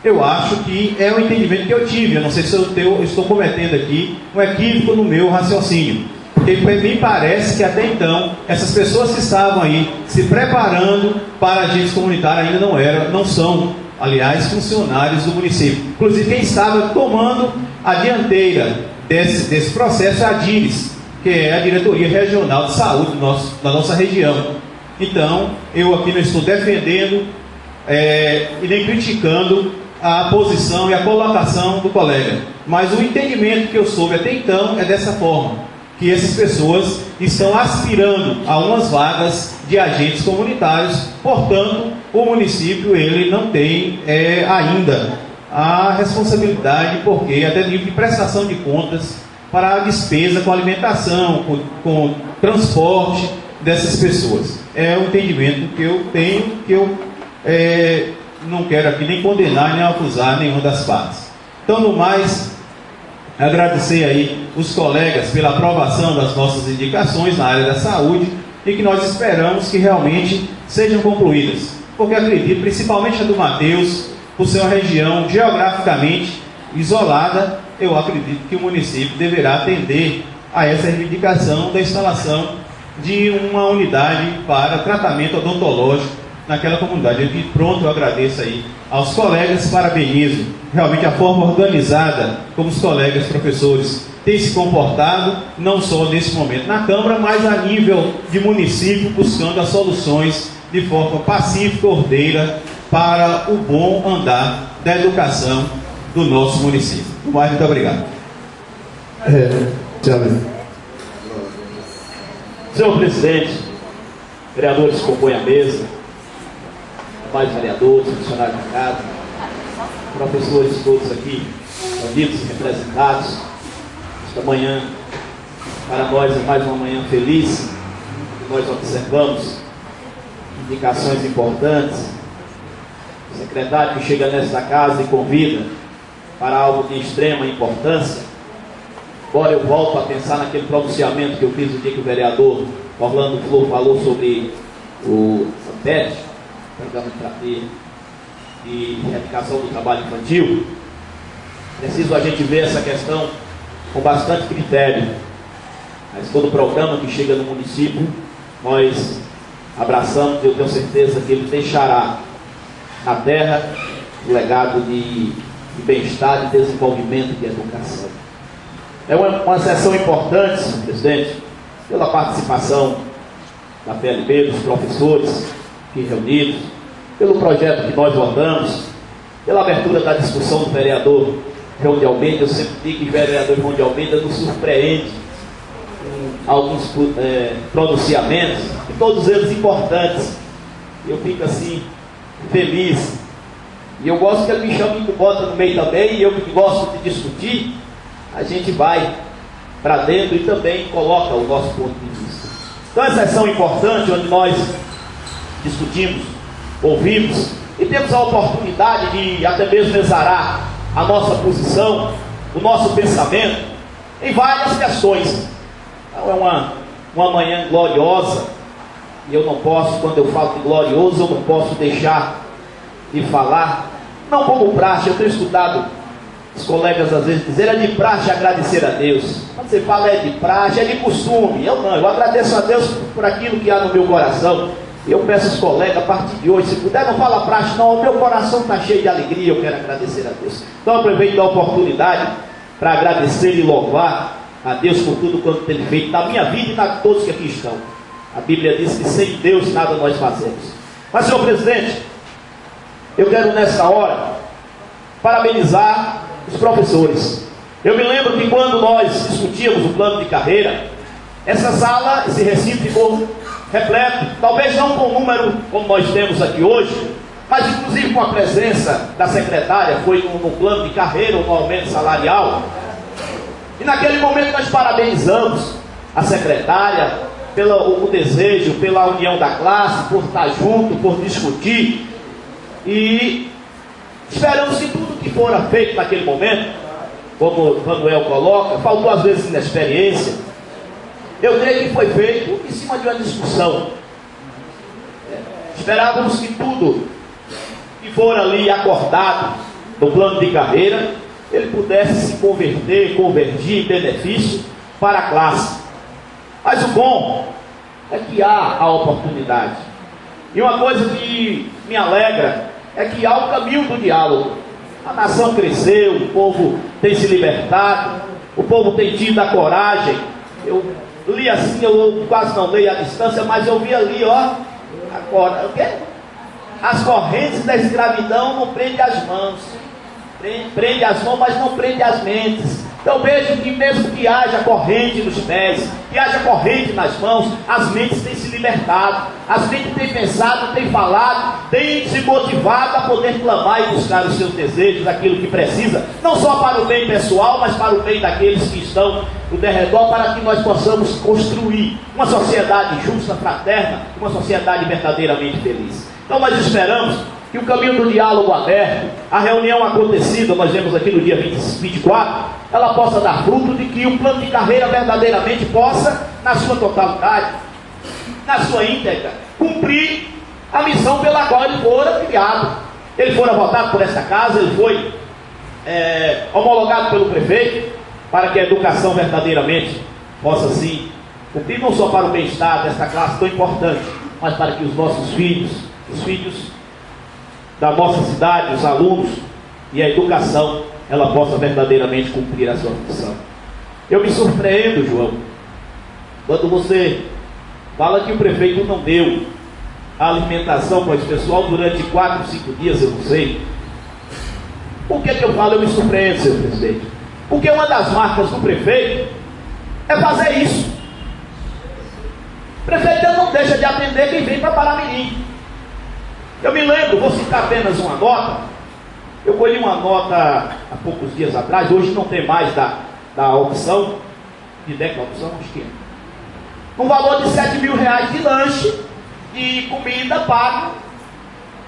Eu acho que é o entendimento que eu tive. Eu não sei se eu estou cometendo aqui um equívoco no meu raciocínio. Porque me parece que até então, essas pessoas que estavam aí se preparando para agentes comunitários ainda não são, aliás, funcionários do município. Inclusive, quem estava tomando a dianteira desse processo é a DIRES, que é a Diretoria Regional de Saúde da nossa região. Então, eu aqui não estou defendendo e nem criticando a posição e a colocação do colega, mas o entendimento que eu soube até então é dessa forma, que essas pessoas estão aspirando a umas vagas de agentes comunitários, portanto, o município ele não tem ainda a responsabilidade, porque até nível de prestação de contas para a despesa com alimentação, com transporte dessas pessoas. É o entendimento que eu tenho, que eu não quero aqui nem condenar, nem acusar nenhuma das partes. Então, no mais, agradecer aí os colegas pela aprovação das nossas indicações na área da saúde e que nós esperamos que realmente sejam concluídas. Porque acredito, principalmente a do Mateus, por ser uma região geograficamente isolada, eu acredito que o município deverá atender a essa reivindicação da instalação de uma unidade para tratamento odontológico naquela comunidade. E pronto, eu agradeço aí aos colegas, parabenizo realmente a forma organizada como os colegas professores têm se comportado, não só nesse momento na Câmara, mas a nível de município, buscando as soluções de forma pacífica, ordeira, para o bom andar da educação do nosso município. Muito obrigado. Senhor presidente, vereadores que compõem a mesa, mais vereadores, funcionários da casa, professores todos aqui, amigos e representados, esta manhã, para nós é mais uma manhã feliz, nós observamos indicações importantes. O secretário que chega nesta casa e convida para algo de extrema importância. Agora eu volto a pensar naquele pronunciamento que eu fiz no dia que o vereador Orlando Flor falou sobre o SAMPET, Programa de Erradicação do Trabalho Infantil. Preciso a gente ver essa questão com bastante critério. Mas todo programa que chega no município, nós abraçamos e eu tenho certeza que ele deixará na terra o legado de bem-estar, de desenvolvimento e de educação. É uma sessão importante, senhor presidente, pela participação da PLB, dos professores aqui reunidos, pelo projeto que nós votamos, pela abertura da discussão do vereador João de Almeida. Eu sempre digo que o vereador João de Almeida nos surpreende com alguns pronunciamentos, e todos eles importantes. Eu fico assim, feliz. E eu gosto que ele me chame e me bota no meio também, e eu que gosto de discutir, a gente vai para dentro e também coloca o nosso ponto de vista. Então, essa sessão importante, onde nós discutimos, ouvimos e temos a oportunidade de até mesmo exarar a nossa posição, o nosso pensamento em várias questões. Então, é uma manhã gloriosa, e eu não posso, quando eu falo de glorioso, eu não posso deixar de falar, não como praxe. Eu tenho escutado os colegas às vezes dizer, é de praxe agradecer a Deus. Quando você fala é de praxe, é de costume. Eu não, eu agradeço a Deus por aquilo que há no meu coração. E eu peço aos colegas, a partir de hoje, se puder, não fala praxe não, o meu coração está cheio de alegria, eu quero agradecer a Deus. Então eu aproveito da oportunidade para agradecer e louvar a Deus por tudo quanto tem feito na minha vida e na de todos que aqui estão. A Bíblia diz que sem Deus nada nós fazemos. Mas, senhor presidente, eu quero nessa hora parabenizar os professores. Eu me lembro que quando nós discutíamos o plano de carreira, essa sala, esse recinto ficou repleto, talvez não com o número como nós temos aqui hoje, mas inclusive com a presença da secretária, foi no plano de carreira, no aumento salarial. E naquele momento nós parabenizamos a secretária pelo desejo, pela união da classe, por estar junto, por discutir, e esperamos que tudo que fora feito naquele momento, como o Manuel coloca, faltou às vezes inexperiência. Eu creio que foi feito em cima de uma discussão. Esperávamos que tudo que for ali acordado no plano de carreira, ele pudesse se convergir em benefício para a classe. Mas o bom é que há a oportunidade. E uma coisa que me alegra é que há o caminho do diálogo. A nação cresceu, o povo tem se libertado, o povo tem tido a coragem. Eu li assim, eu quase não leio à distância, mas eu vi ali, ó, agora, o quê? As correntes da escravidão não prendem as mãos. Prende as mãos, mas não prende as mentes. Então vejo que mesmo que haja corrente nos pés, que haja corrente nas mãos, as mentes têm se libertado, as mentes têm pensado, têm falado, têm se motivado a poder clamar e buscar os seus desejos, aquilo que precisa, não só para o bem pessoal, mas para o bem daqueles que estão no derredor, para que nós possamos construir uma sociedade justa, fraterna, uma sociedade verdadeiramente feliz. Então nós esperamos que o caminho do diálogo aberto, a reunião acontecida, nós vemos aqui no dia 24, ela possa dar fruto de que o plano de carreira verdadeiramente possa, na sua totalidade, na sua íntegra, cumprir a missão pela qual ele fora criado. Ele fora votado por esta casa, ele foi homologado pelo prefeito, para que a educação verdadeiramente possa sim cumprir não só para o bem-estar desta classe tão importante, mas para que os nossos filhos, os filhos da nossa cidade, os alunos e a educação, ela possa verdadeiramente cumprir a sua função. Eu me surpreendo, João, quando você fala que o prefeito não deu a alimentação para esse pessoal durante 4, 5 dias, eu não sei. Por que eu falo eu me surpreendo, senhor presidente? Porque uma das marcas do prefeito é fazer isso. O prefeito não deixa de atender quem vem para Paramirim. Eu me lembro, vou citar apenas uma nota. Eu colhi uma nota há poucos dias atrás, hoje não tem mais da opção, de DEC opção, acho que é. Um valor de R$7 mil de lanche e comida paga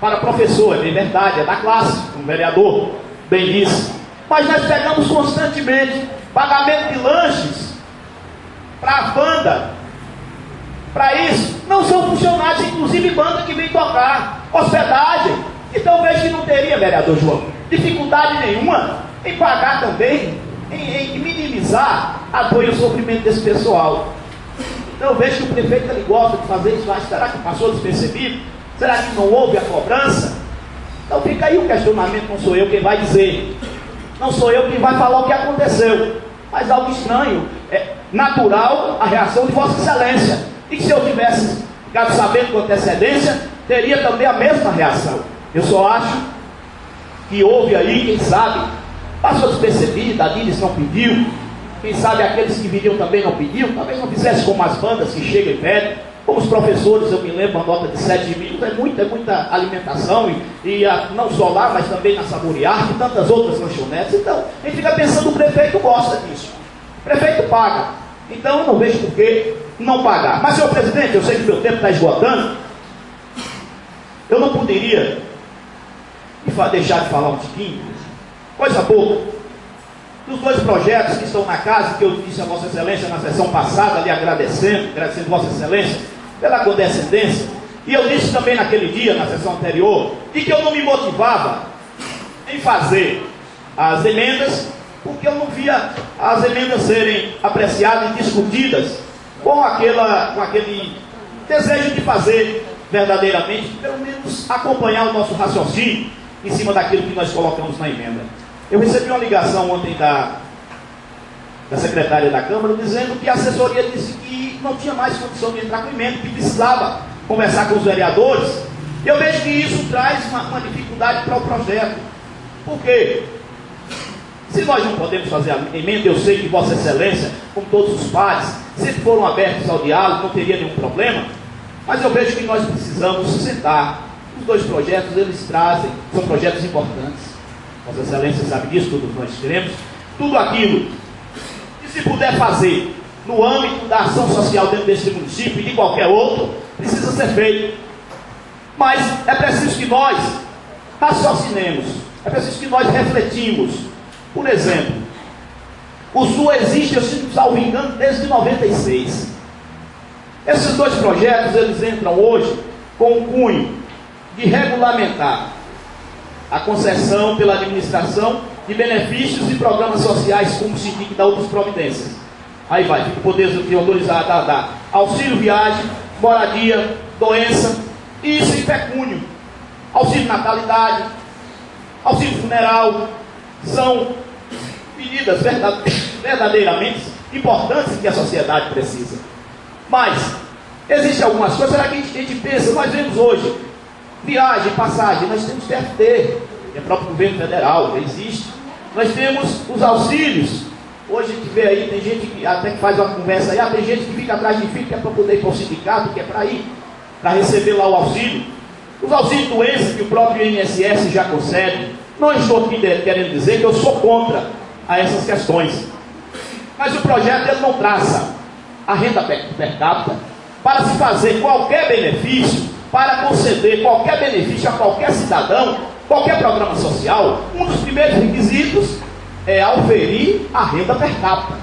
para professor, é verdade, é da classe, um vereador bem disse. Mas nós pegamos constantemente pagamento de lanches para a banda. Para isso, não são funcionários, inclusive banda que vem tocar, hospedagem. Então vejo que não teria, vereador João, dificuldade nenhuma em pagar também, em minimizar a dor e o sofrimento desse pessoal. Então eu vejo que o prefeito ele gosta de fazer isso, mas será que passou despercebido? Será que não houve a cobrança? Então fica aí o questionamento, não sou eu quem vai dizer, não sou eu quem vai falar o que aconteceu, mas algo estranho, é natural a reação de Vossa Excelência. E se eu tivesse ficado sabendo com antecedência, teria também a mesma reação. Eu só acho que houve aí, quem sabe, passou despercebido, a Dinis não pediu, quem sabe aqueles que viriam também não pediu, talvez não fizesse como as bandas que chegam e pedem, como os professores, eu me lembro, uma nota de 7 mil, é muita alimentação, não só lá, mas também na Saborear, e tantas outras lanchonetes. Então, a gente fica pensando, o prefeito gosta disso, o prefeito paga, então eu não vejo por que não pagar. Mas, senhor presidente, eu sei que o meu tempo está esgotando, eu não poderia deixar de falar um tiquinho, coisa pouca, dos dois projetos que estão na casa, que eu disse a Vossa Excelência na sessão passada, ali agradecendo Vossa Excelência pela condescendência, e eu disse também naquele dia, na sessão anterior, de que eu não me motivava em fazer as emendas, porque eu não via as emendas serem apreciadas e discutidas com aquele desejo de fazer verdadeiramente, pelo menos acompanhar o nosso raciocínio em cima daquilo que nós colocamos na emenda. Eu recebi uma ligação ontem da secretária da Câmara dizendo que a assessoria disse que não tinha mais condição de entrar com emenda, que precisava conversar com os vereadores. Eu vejo que isso traz uma dificuldade para o projeto. Por quê? Se nós não podemos fazer a emenda, eu sei que Vossa Excelência, como todos os pares, sempre foram abertos ao diálogo, não teria nenhum problema, mas eu vejo que nós precisamos sentar. Os dois projetos, eles trazem, são projetos importantes. Vossa Excelência sabe disso, todos nós queremos. Tudo aquilo que se puder fazer no âmbito da ação social dentro deste município e de qualquer outro, precisa ser feito. Mas é preciso que nós raciocinemos, é preciso que nós refletimos. Por exemplo, o Sul existe, eu sinto salvo engano, desde 96. Esses dois projetos, eles entram hoje com o cunho de regulamentar a concessão pela administração de benefícios e programas sociais, como se indica, da outras providências. Aí vai, fica o poder de autorizar a dar auxílio viagem, moradia, doença, e isso em pecúnio, auxílio natalidade, auxílio funeral, são medidas verdadeiramente importantes que a sociedade precisa. Mas existem algumas coisas, será que a gente pensa, nós vemos hoje, viagem, passagem, nós temos TFT, que é próprio governo federal, já existe. Nós temos os auxílios. Hoje a gente vê aí, tem gente que até que faz uma conversa aí, tem gente que fica atrás de filho, que é para poder ir para o sindicato, que é para ir, para receber lá o auxílio. Os auxílios de doença que o próprio INSS já concede. Não estou aqui querendo dizer que eu sou contra a essas questões. Mas o projeto ele não traça a renda per capita para se fazer qualquer benefício, para conceder qualquer benefício a qualquer cidadão, qualquer programa social. Um dos primeiros requisitos é auferir a renda per capita.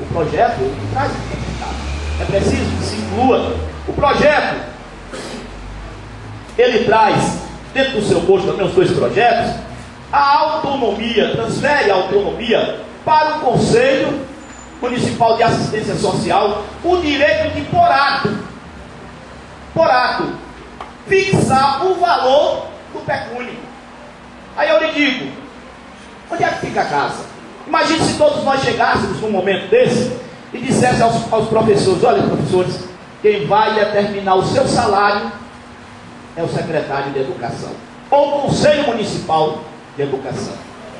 O projeto não traz a renda per capita. É preciso que se inclua. O projeto, ele traz, dentro do seu posto também, os dois projetos, a autonomia, transfere a autonomia para o Conselho Municipal de Assistência Social o direito de, por ato, fixar o valor do pecúnio. Aí eu lhe digo, onde é que fica a casa? Imagine se todos nós chegássemos num momento desse e dissesse aos professores: olha, professores, quem vai determinar o seu salário é o secretário de Educação, ou o Conselho Municipal de Educação.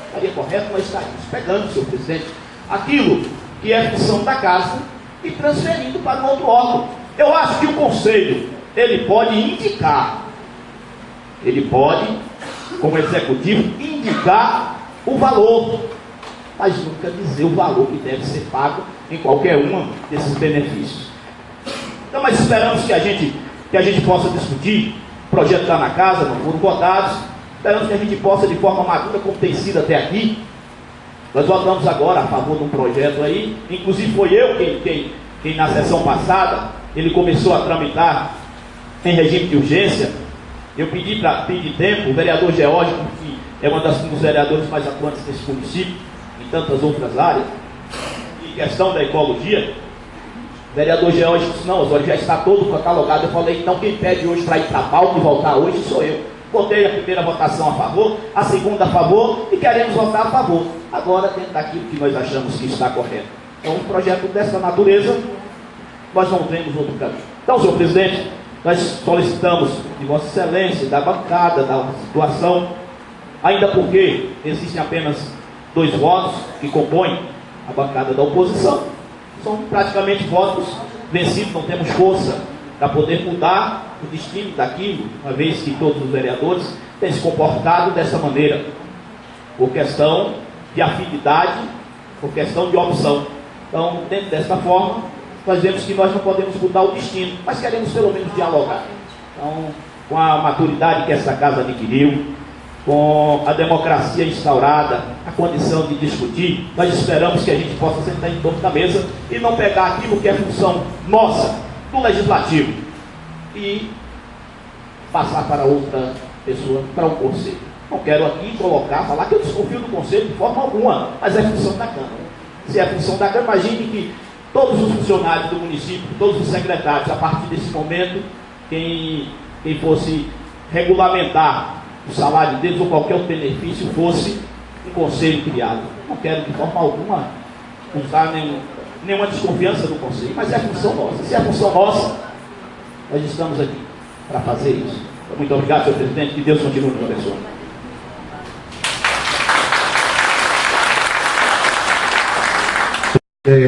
Estaria correto nós estaríamos pegando, senhor presidente, aquilo que é função da casa e transferindo para um outro órgão. Eu acho que o Conselho, ele pode indicar, como executivo, indicar o valor, mas nunca dizer o valor que deve ser pago em qualquer um desses benefícios. Então, nós esperamos que a gente possa discutir. O projeto está na casa, não foram votados. Esperamos que a gente possa, de forma madura, como tem sido até aqui. Nós votamos agora a favor de um projeto aí. Inclusive foi eu quem na sessão passada, ele começou a tramitar em regime de urgência. Eu pedi tempo. O vereador Geórgico, que é um dos vereadores mais atuantes desse município, em tantas outras áreas, em questão da ecologia, o vereador Geórgico disse: não, Osório, já está todo catalogado. Eu falei: então quem pede hoje para ir para a pauta e voltar hoje sou eu. Votei a primeira votação a favor, a segunda a favor, e queremos votar a favor. Agora, dentro daquilo que nós achamos que está correto. Então, um projeto dessa natureza, nós não temos outro caminho. Então, senhor presidente, nós solicitamos de Vossa Excelência, da bancada, da situação, ainda porque existem apenas 2 votos que compõem a bancada da oposição. São praticamente votos vencidos, não temos força para poder mudar o destino daquilo, uma vez que todos os vereadores têm se comportado dessa maneira, por questão de afinidade, por questão de opção. Então, dentro desta forma, nós vemos que nós não podemos mudar o destino, mas queremos pelo menos dialogar. Então, com a maturidade que essa casa adquiriu, com a democracia instaurada, a condição de discutir, nós esperamos que a gente possa sentar em torno da mesa e não pegar aquilo que é função nossa, do Legislativo, e passar para outra pessoa, para um conselho. Não quero aqui falar que eu desconfio do conselho de forma alguma, mas é função da Câmara. Se é função da Câmara, imagine que todos os funcionários do município, todos os secretários, a partir desse momento, quem fosse regulamentar o salário deles ou qualquer outro benefício fosse um conselho criado. Não quero de forma alguma usar nenhuma desconfiança do conselho, mas é função nossa. Se é função nossa, nós estamos aqui para fazer isso. Então, muito obrigado, senhor presidente, que Deus continue nos abençoando.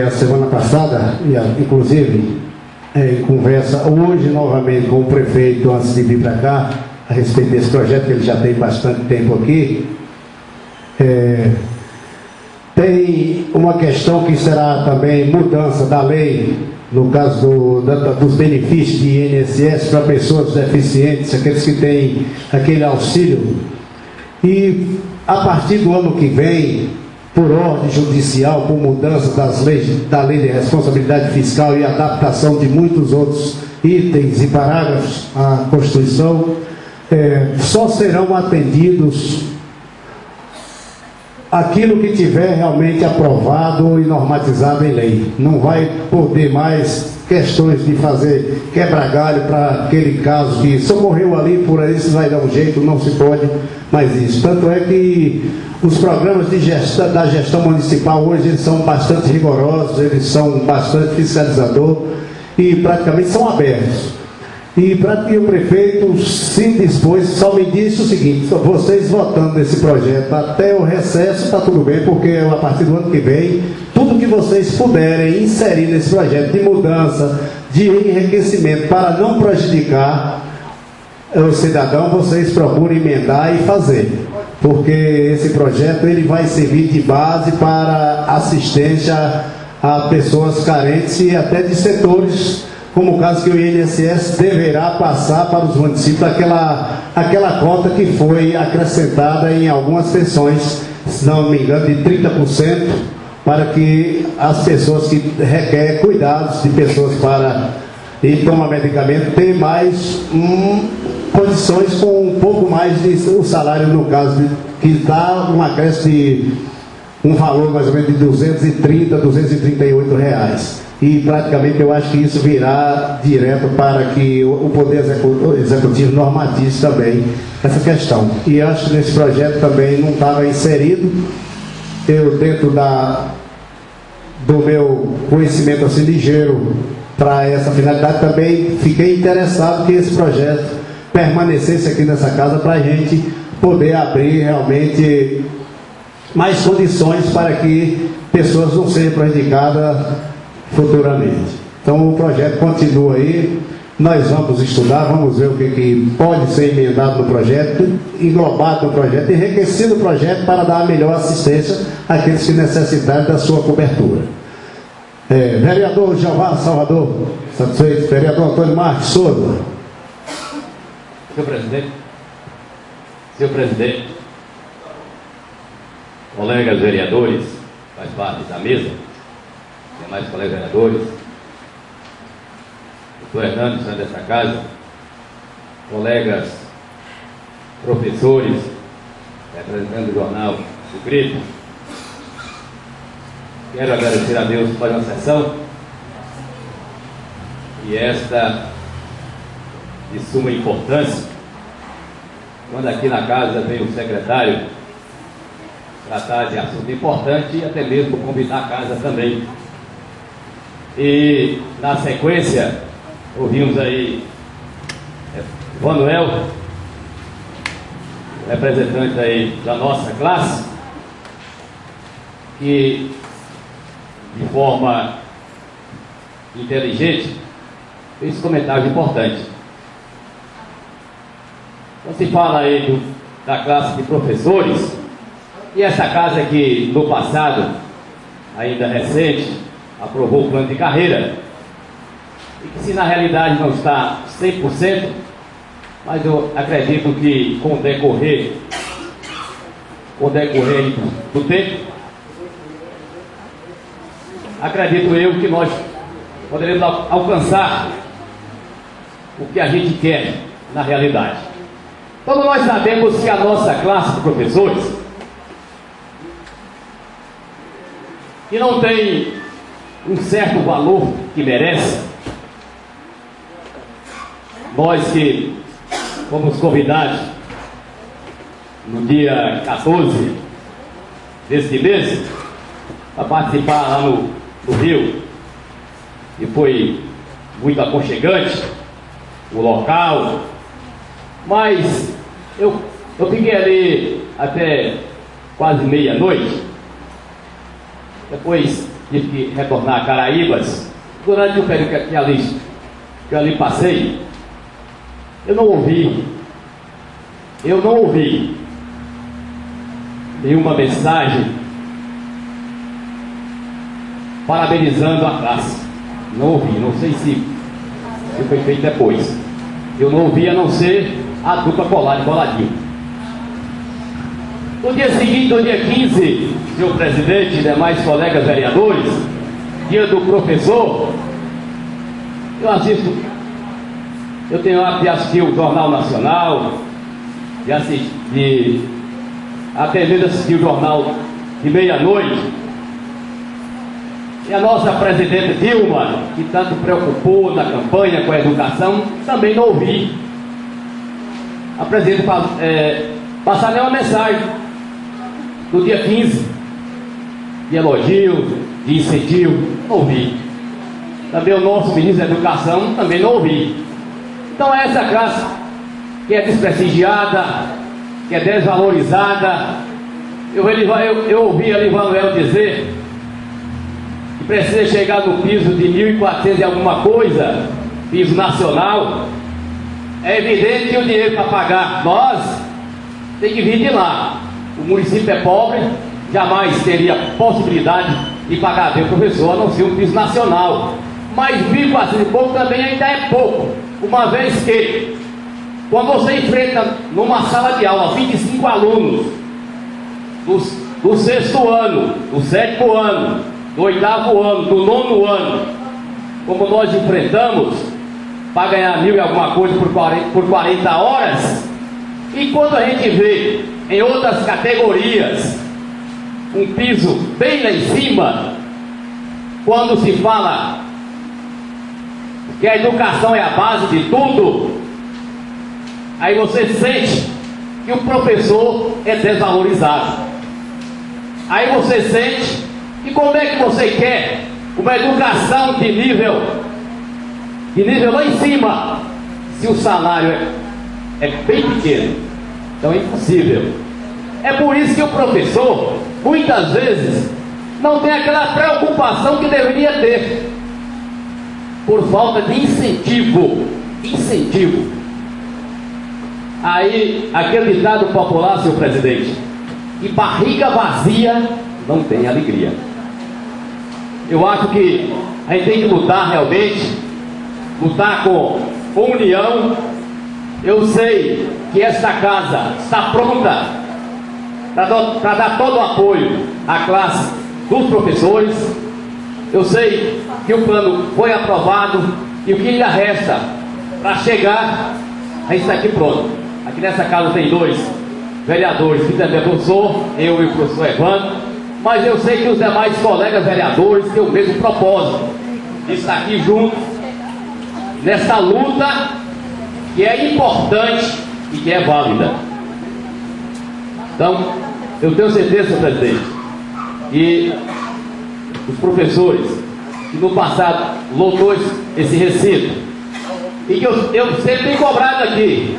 A semana passada, inclusive, em conversa hoje novamente com o prefeito antes de vir para cá, a respeito desse projeto, que ele já tem bastante tempo aqui, tem uma questão que será também mudança da lei, no caso dos benefícios de INSS para pessoas deficientes, aqueles que têm aquele auxílio, e a partir do ano que vem, por ordem judicial, por mudança da lei de responsabilidade fiscal e adaptação de muitos outros itens e parágrafos à Constituição, só serão atendidos aquilo que tiver realmente aprovado e normatizado em lei. Não vai poder mais questões de fazer quebra-galho para aquele caso que socorreu ali, por aí se vai dar um jeito, não se pode mais isso. Tanto é que os programas da gestão municipal hoje eles são bastante rigorosos, eles são bastante fiscalizadores e praticamente são abertos. E para que o prefeito se dispôs, só me disse o seguinte: vocês votando nesse projeto até o recesso está tudo bem, porque a partir do ano que vem, tudo que vocês puderem inserir nesse projeto de mudança, de enriquecimento, para não prejudicar o cidadão, vocês procurem emendar e fazer. Porque esse projeto ele vai servir de base para assistência a pessoas carentes e até de setores, como o caso que o INSS deverá passar para os municípios aquela cota que foi acrescentada em algumas pensões, se não me engano, de 30%, para que as pessoas que requerem cuidados de pessoas para ir tomar medicamento tenham mais condições com um pouco mais de o salário, no caso que dá um acréscimo de um valor mais ou menos de R$ 238 reais. E praticamente eu acho que isso virá direto para que o Poder Executivo normatize também essa questão. E eu acho que nesse projeto também não estava inserido. Eu, dentro do meu conhecimento assim ligeiro para essa finalidade, também fiquei interessado que esse projeto permanecesse aqui nessa casa para a gente poder abrir realmente mais condições para que pessoas não sejam prejudicadas futuramente. Então o projeto continua aí, nós vamos estudar, vamos ver o que pode ser emendado no projeto, englobado no projeto, enriquecido no projeto para dar a melhor assistência àqueles que necessitarem da sua cobertura. Vereador Jeová Salvador, satisfeito. Vereador Antônio Marques Souza. Senhor presidente, colegas vereadores, faz parte da mesa, demais colegas vereadores, doutor Hernando, senhor dessa casa, colegas professores, representando o jornal do Grito, quero agradecer a Deus por uma sessão e esta de suma importância, quando aqui na casa vem o secretário tratar de assunto importante e até mesmo convidar a casa também. E na sequência ouvimos aí Manuel, representante aí da nossa classe, que de forma inteligente fez comentários importantes. Então se fala aí da classe de professores, e essa casa que no passado, ainda recente, aprovou o plano de carreira, e que se na realidade não está 100%, mas eu acredito que com o decorrer do tempo, acredito eu que nós poderemos alcançar o que a gente quer na realidade. Todos nós sabemos que a nossa classe de professores, que não tem um certo valor que merece, nós que fomos convidados no dia 14 deste mês para participar lá no Rio, e foi muito aconchegante o local, mas eu fiquei ali até quase meia-noite. Depois tive que retornar a Caraíbas. Durante o período que ali passei, eu não ouvi nenhuma mensagem parabenizando a classe. Não ouvi, não sei se foi feito depois. Eu não ouvi, a não ser a dupla coladinho. No dia seguinte, no dia 15, senhor presidente e demais colegas vereadores, dia do professor, eu tenho hábito de assistir o Jornal Nacional, até mesmo assistir o jornal de meia-noite. E a nossa presidente Dilma, que tanto preocupou na campanha com a educação, também não ouvi a presidente passar nenhuma mensagem do dia 15 de elogio, de incentivo, não ouvi. Também o nosso ministro da Educação também não ouvi. Então é essa classe que é desprestigiada, que é desvalorizada. Eu ouvi ali Manuel dizer que precisa chegar no piso de 1.400 e alguma coisa, piso nacional. É evidente que o dinheiro para pagar nós tem que vir de lá. O município é pobre, jamais teria possibilidade de pagar bem o professor, a não ser um piso nacional. Mas 1.400 e pouco também ainda é pouco, uma vez que, quando você enfrenta numa sala de aula 25 alunos do 6º ano, do 7º ano, do 8º ano, do 9º ano, como nós enfrentamos, para ganhar 1.000 e alguma coisa por 40 horas, e quando a gente vê em outras categorias um piso bem lá em cima, quando se fala que a educação é a base de tudo, aí você sente que o professor é desvalorizado. Aí você sente que como é que você quer uma educação de nível lá em cima, se o salário é bem pequeno. Então é impossível. É por isso que o professor, muitas vezes, não tem aquela preocupação que deveria ter, por falta de incentivo. Aí, aquele ditado popular, senhor presidente, que barriga vazia não tem alegria. Eu acho que a gente tem que lutar realmente, lutar com união. Eu sei que esta casa está pronta para dar todo o apoio à classe dos professores. Eu sei que o plano foi aprovado e o que ainda resta para chegar, a gente está aqui pronto. Aqui nessa casa tem 2 vereadores que também é professor, eu e o professor Evandro, mas eu sei que os demais colegas vereadores têm o mesmo propósito, de estar aqui juntos nessa luta que é importante e que é válida. Então, eu tenho certeza, senhor presidente, que os professores que no passado lotou esse recinto, e que eu sempre tenho cobrado aqui,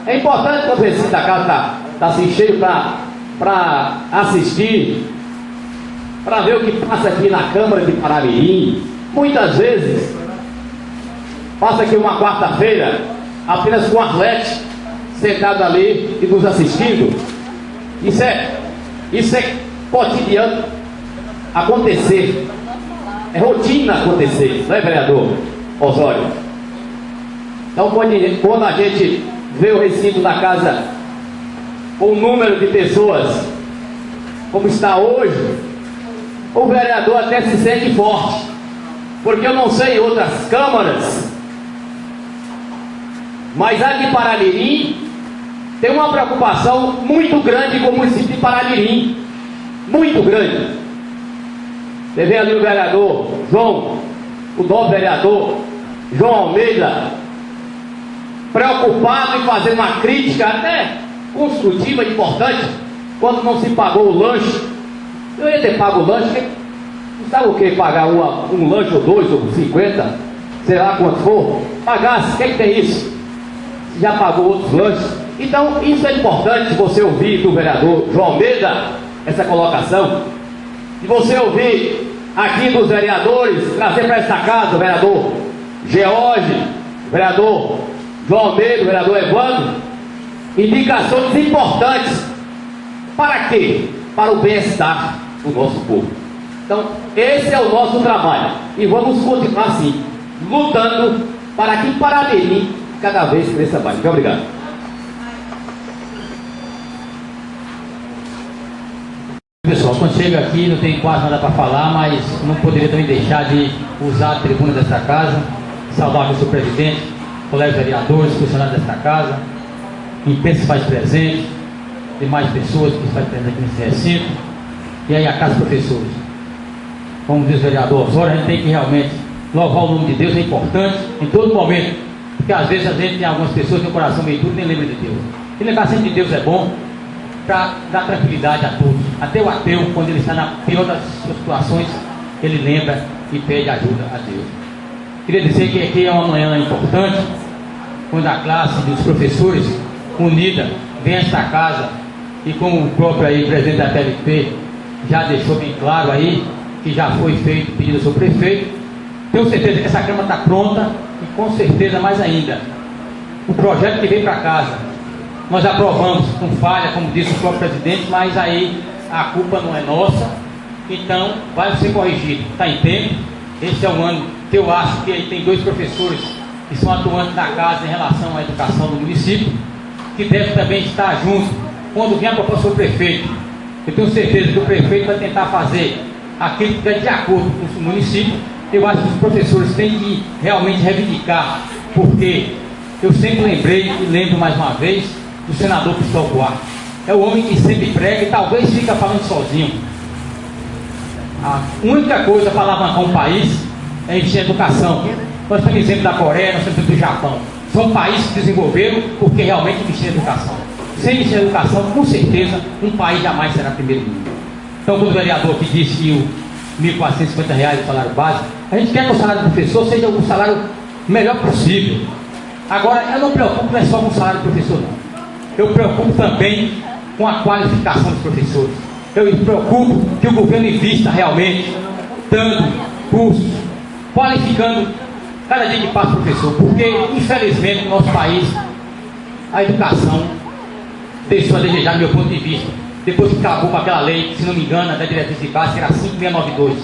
é importante que o recinto da casa está assim cheio para assistir, para ver o que passa aqui na Câmara de Paramirim. Muitas vezes passa aqui uma quarta-feira apenas com o Arlete sentado ali e nos assistindo. Isso é cotidiano acontecer, é rotina acontecer, não é, vereador Osório? Então, quando a gente vê o recinto da casa com o número de pessoas como está hoje, o vereador até se sente forte, porque eu não sei outras câmaras, mas a de Paramirim tem uma preocupação muito grande com o município de Paramirim, muito grande. Você vê ali o vereador João, o novo vereador João Almeida, preocupado em fazer uma crítica até construtiva, importante, quando não se pagou o lanche. Eu ia ter pago o lanche, sabe o que? Pagar um lanche ou 2 ou 50, sei lá quanto for, pagasse, o que tem isso? Já pagou outros lanches. Então isso é importante você ouvir do vereador João Almeida essa colocação, e você ouvir aqui dos vereadores, trazer para esta casa o vereador George, o vereador João Almeida, o vereador Evandro, indicações importantes. Para quê? Para o bem-estar do nosso povo. Então esse é o nosso trabalho e vamos continuar assim, lutando para que Paramirim cada vez cresça mais. Muito obrigado. Pessoal, quando chega aqui não tem quase nada para falar, mas não poderia também deixar de usar a tribuna desta casa, saudar o seu presidente, colegas vereadores, funcionários desta casa, imprensa faz presente, demais pessoas que faz presente aqui nesse recinto, e aí a casa dos professores. Como diz o vereador Osório, a gente tem que realmente louvar o nome de Deus, é importante em todo momento, porque às vezes a gente tem algumas pessoas que tem o coração meio duro e nem lembra de Deus. E lembrar sempre de Deus é bom, para dar tranquilidade a todos. Até o ateu, quando ele está na pior das situações, ele lembra e pede ajuda a Deus. Queria dizer que aqui é uma manhã importante, quando a classe dos professores unida vem a esta casa, e como o próprio aí, presidente da TLP já deixou bem claro aí, que já foi feito pedido ao seu prefeito, tenho certeza que essa Câmara está pronta, e com certeza mais ainda, o projeto que veio para casa, nós aprovamos com falha, como disse o próprio presidente, mas aí a culpa não é nossa, então vai ser corrigido, está em tempo. Esse é um ano que eu acho que aí tem 2 professores que são atuantes da casa em relação à educação do município, que devem também estar junto quando vier a proposta do prefeito. Eu tenho certeza que o prefeito vai tentar fazer aquilo que é de acordo com o município. Eu acho que os professores têm que realmente reivindicar, porque eu sempre lembrei e lembro mais uma vez do senador Cristóvão Buarque. é o homem que sempre prega e talvez fica falando sozinho. A única coisa para alavancar um país é investir em educação. Nós temos exemplo da Coreia, nós temos exemplo do Japão. São países que desenvolveram porque realmente investiram em educação. Sem investir em educação, com certeza, um país jamais será primeiro mundo. Então, quando o vereador que disse que o R$ 1.450 o salário básico, a gente quer que o salário do professor seja o salário melhor possível. Agora, eu não me preocupo não é só com o salário do professor, não. Eu me preocupo também com a qualificação dos professores. Eu me preocupo que o governo invista realmente, dando cursos, qualificando cada dia que passa o professor, porque, infelizmente, no nosso país, a educação deixou a desejar, do meu ponto de vista, depois que acabou com aquela lei, se não me engano, da diretriz de base, que era 5692,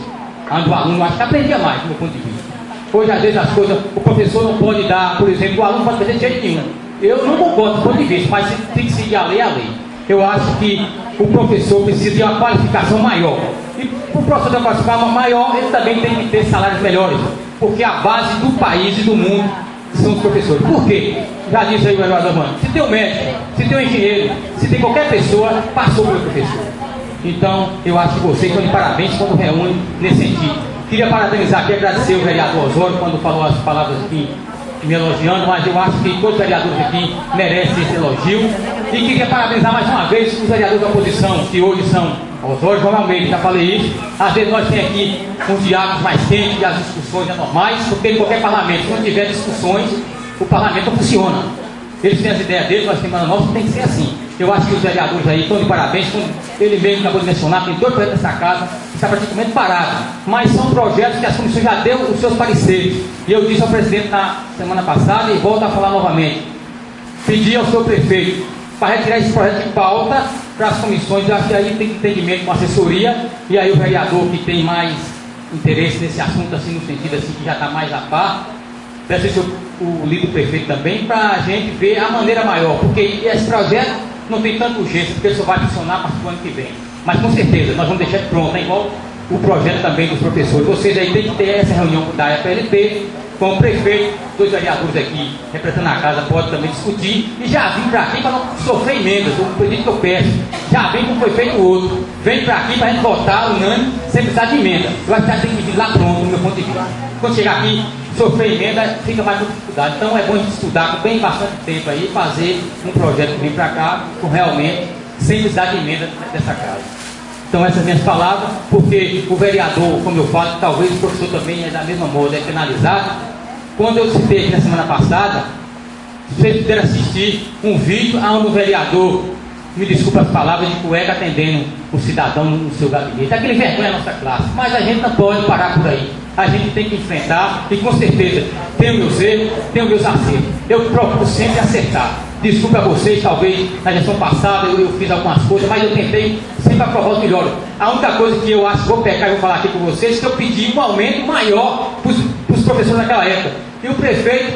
onde o aluno, acho que aprendia mais, do meu ponto de vista. Hoje, às vezes, as coisas, o professor não pode dar, por exemplo, o aluno pode fazer de jeito nenhum. Eu não concordo do ponto de vista, mas tem que seguir a lei, a lei. Eu acho que o professor precisa de uma qualificação maior. E o professor ter uma qualificação maior, ele também tem que ter salários melhores. Porque a base do país e do mundo são os professores. Por quê? Já disse aí o vereador Mano, se tem um médico, se tem um engenheiro, se tem qualquer pessoa, passou pelo professor. Então, eu acho que vocês estão de parabéns quando reúnem nesse sentido. Queria parabenizar aqui, agradecer o vereador Osório quando falou as palavras aqui me elogiando, mas eu acho que todos os vereadores aqui merecem esse elogio. E queria parabenizar mais uma vez os vereadores da oposição, que hoje são Osório e João Almeida, já falei isso. Às vezes nós temos aqui uns diálogos mais quentes e as discussões normais, porque em qualquer parlamento, se não tiver discussões, o parlamento não funciona. Eles têm as ideias deles, nós temos a nossa, tem que ser assim. Eu acho que os vereadores aí estão de parabéns, ele mesmo acabou de mencionar, tem 2 projetos dessa casa, que está praticamente parado, mas são projetos que as comissões já deu os seus pareceres. E eu disse ao presidente na semana passada e volto a falar novamente, pedi ao seu prefeito para retirar esse projeto de pauta para as comissões. Eu acho que aí tem entendimento com a assessoria, e aí o vereador que tem mais interesse nesse assunto, assim, no sentido assim, que já está mais a par, peço o líder do prefeito também, para a gente ver a maneira maior, porque esse projeto não tem tanta urgência, porque ele só vai funcionar para o ano que vem. Mas com certeza, nós vamos deixar pronto, né? Igual o projeto também dos professores. Vocês aí tem que ter essa reunião da EPLP, com o prefeito, 2 vereadores aqui representando a casa, pode também discutir, e já vim para aqui para não sofrer emendas, o pedido que eu peço, já vem como foi feito o outro, vem para aqui para a gente votar unânime, sem precisar de emenda. Eu acho que já tem que vir lá pronto, no meu ponto de vista. Quando chegar aqui, sofrer emenda, fica mais com dificuldade. Então é bom a gente estudar com bem bastante tempo aí, fazer um projeto que vem para cá, com realmente, sem precisar de emenda dessa casa. Então essas minhas palavras, porque o vereador, como eu falo, talvez o professor também é da mesma moda, é penalizado. Quando eu citei aqui na semana passada, vocês puderam assistir um vídeo onde o vereador, me desculpa as palavras, de cueca atendendo o cidadão no seu gabinete. Aquele vergonha da nossa classe, mas a gente não pode parar por aí. A gente tem que enfrentar e com certeza tem os meus erros, tem os meus acertos. Eu procuro sempre acertar. Desculpa a vocês, talvez na gestão passada eu fiz algumas coisas, mas eu tentei sempre aprovar os melhores. A única coisa que eu acho, vou pecar e vou falar aqui com vocês, que eu pedi um aumento maior para os professores naquela época. E o prefeito,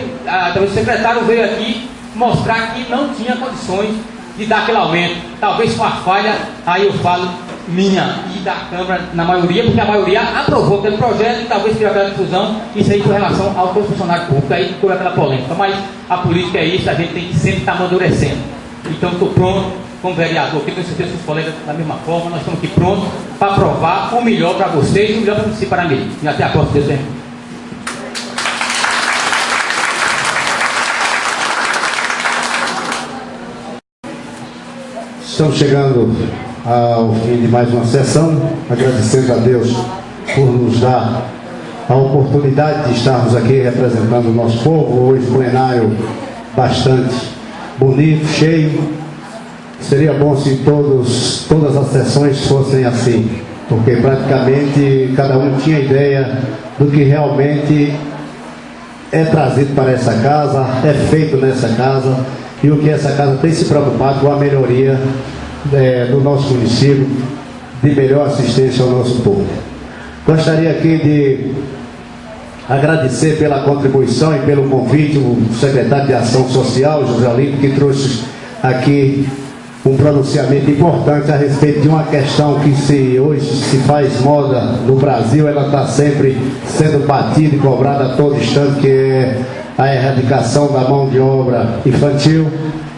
o secretário veio aqui mostrar que não tinha condições de dar aquele aumento. Talvez com a falha, aí eu falo, minha e da Câmara na maioria, porque a maioria aprovou aquele projeto e talvez teve aquela discussão. Isso aí com relação ao funcionário público, aí ficou aquela polêmica. Mas a política é isso, a gente tem que sempre estar amadurecendo. Então estou pronto como vereador, que tenho certeza que os colegas da mesma forma, nós estamos aqui prontos para aprovar o melhor para vocês e o melhor para você, para mim. E até a próxima, Deus. Estamos chegando ao fim de mais uma sessão, agradecendo a Deus por nos dar a oportunidade de estarmos aqui representando o nosso povo. Hoje plenário bastante bonito, cheio. Seria bom se todas as sessões fossem assim, porque praticamente cada um tinha ideia do que realmente é trazido para essa casa, é feito nessa casa, e o que essa casa tem se preocupado com a melhoria do nosso município, de melhor assistência ao nosso povo. Gostaria aqui de agradecer pela contribuição e pelo convite o secretário de Ação Social, José Olímpio, que trouxe aqui um pronunciamento importante a respeito de uma questão que hoje se faz moda no Brasil, ela está sempre sendo batida e cobrada a todo instante, que é a erradicação da mão de obra infantil.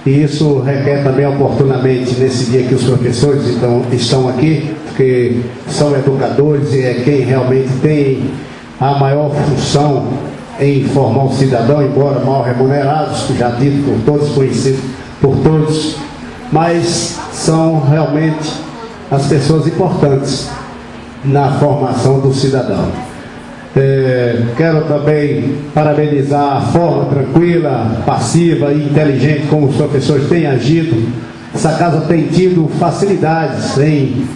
E isso requer também oportunamente, nesse dia que os professores estão aqui, porque são educadores e é quem realmente tem a maior função em formar o cidadão, embora mal remunerados, já dito por todos, conhecido por todos, mas são realmente as pessoas importantes na formação do cidadão. Quero também parabenizar a forma tranquila, passiva e inteligente como os professores têm agido. Essa casa tem tido facilidades em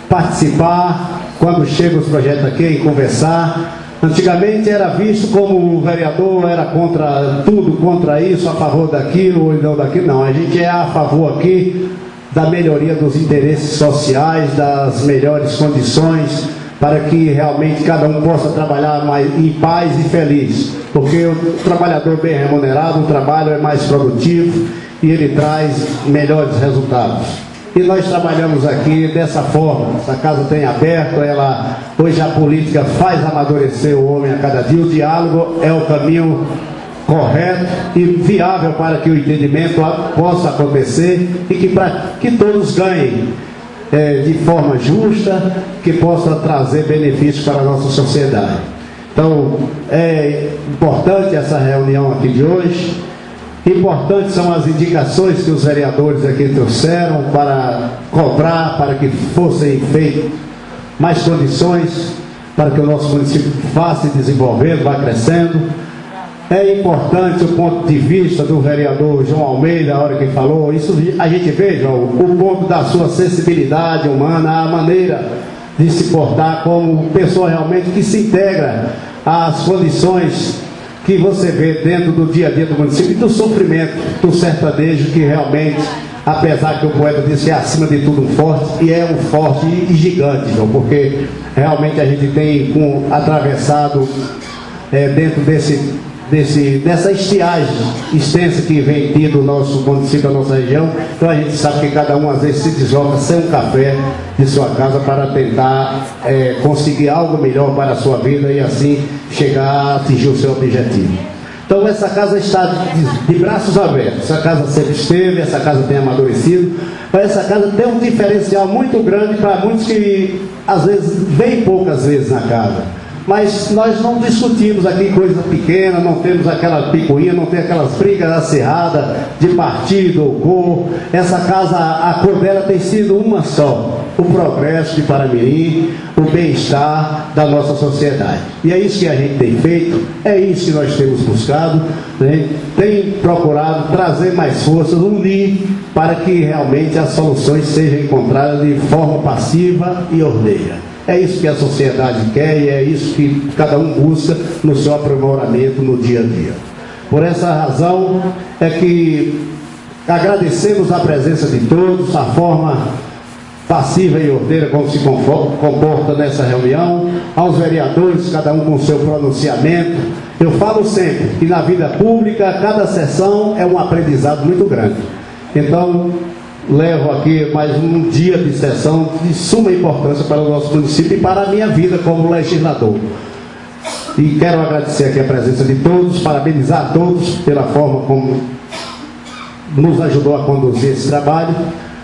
participar quando chegam os projetos aqui, em conversar. Antigamente era visto como o vereador era contra tudo, contra isso, a favor daquilo ou não daquilo. Não, a gente é a favor aqui da melhoria dos interesses sociais, das melhores condições, para que realmente cada um possa trabalhar mais em paz e feliz. Porque o trabalhador bem remunerado, o trabalho é mais produtivo e ele traz melhores resultados. E nós trabalhamos aqui dessa forma. Essa casa tem aberto, hoje a política faz amadurecer o homem a cada dia. O diálogo é o caminho correto e viável para que o entendimento possa acontecer e para que todos ganhem de forma justa, que possa trazer benefícios para a nossa sociedade. Então, é importante essa reunião aqui de hoje. Importantes são as indicações que os vereadores aqui trouxeram para cobrar, para que fossem feitas mais condições para que o nosso município vá se desenvolvendo, vá crescendo. É importante o ponto de vista do vereador João Almeida, a hora que falou, isso a gente vê, João, o ponto da sua sensibilidade humana, a maneira de se portar como pessoa realmente que se integra às condições que você vê dentro do dia a dia do município e do sofrimento do sertanejo, que realmente, apesar que o poeta disse que é acima de tudo um forte, e é um forte e gigante, João, porque realmente a gente tem atravessado dentro dessa estiagem extensa que vem tido o nosso município, a nossa região. Então a gente sabe que cada um às vezes se desloca sem um café de sua casa para tentar conseguir algo melhor para a sua vida e assim chegar a atingir o seu objetivo. Então essa casa está de braços abertos. Essa casa sempre esteve, essa casa tem amadurecido, mas essa casa tem um diferencial muito grande para muitos que às vezes vêm poucas vezes na casa. Mas nós não discutimos aqui coisa pequena, não temos aquela picuinha, não tem aquelas brigas acirradas de partido ou cor. Essa casa, a cor dela tem sido uma só: o progresso de Paramirim, o bem-estar da nossa sociedade. E é isso que a gente tem feito, é isso que nós temos buscado, né? Tem procurado trazer mais forças, unir, para que realmente as soluções sejam encontradas de forma passiva e ordeira. É isso que a sociedade quer e é isso que cada um busca no seu aprimoramento no dia a dia. Por essa razão é que agradecemos a presença de todos, a forma passiva e ordeira como se comporta nessa reunião, aos vereadores, cada um com seu pronunciamento. Eu falo sempre que na vida pública cada sessão é um aprendizado muito grande. Então, levo aqui mais um dia de sessão de suma importância para o nosso município e para a minha vida como legislador. E quero agradecer aqui a presença de todos, parabenizar a todos pela forma como nos ajudou a conduzir esse trabalho.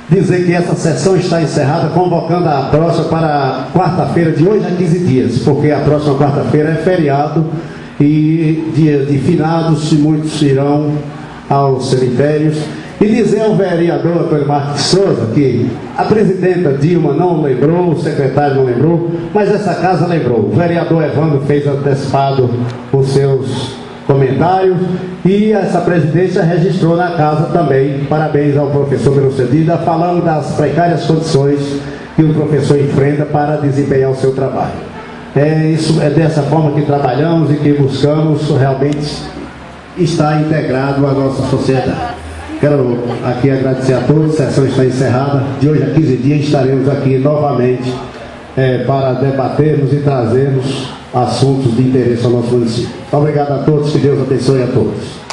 Dizer que essa sessão está encerrada, convocando a próxima para quarta-feira, de hoje a 15 dias, porque a próxima quarta-feira é feriado e dia de finados, e muitos irão aos cemitérios. E dizer ao vereador Antônio Marques Souza que a presidenta Dilma não lembrou, o secretário não lembrou, mas essa casa lembrou. O vereador Evandro fez antecipado os seus comentários e essa presidência registrou na casa também. Parabéns ao professor pelo cedida, falando das precárias condições que o professor enfrenta para desempenhar o seu trabalho. É dessa forma que trabalhamos e que buscamos realmente estar integrado à nossa sociedade. Quero aqui agradecer a todos, a sessão está encerrada. De hoje a 15 dias estaremos aqui novamente para debatermos e trazermos assuntos de interesse ao nosso município. Obrigado a todos, que Deus abençoe a todos.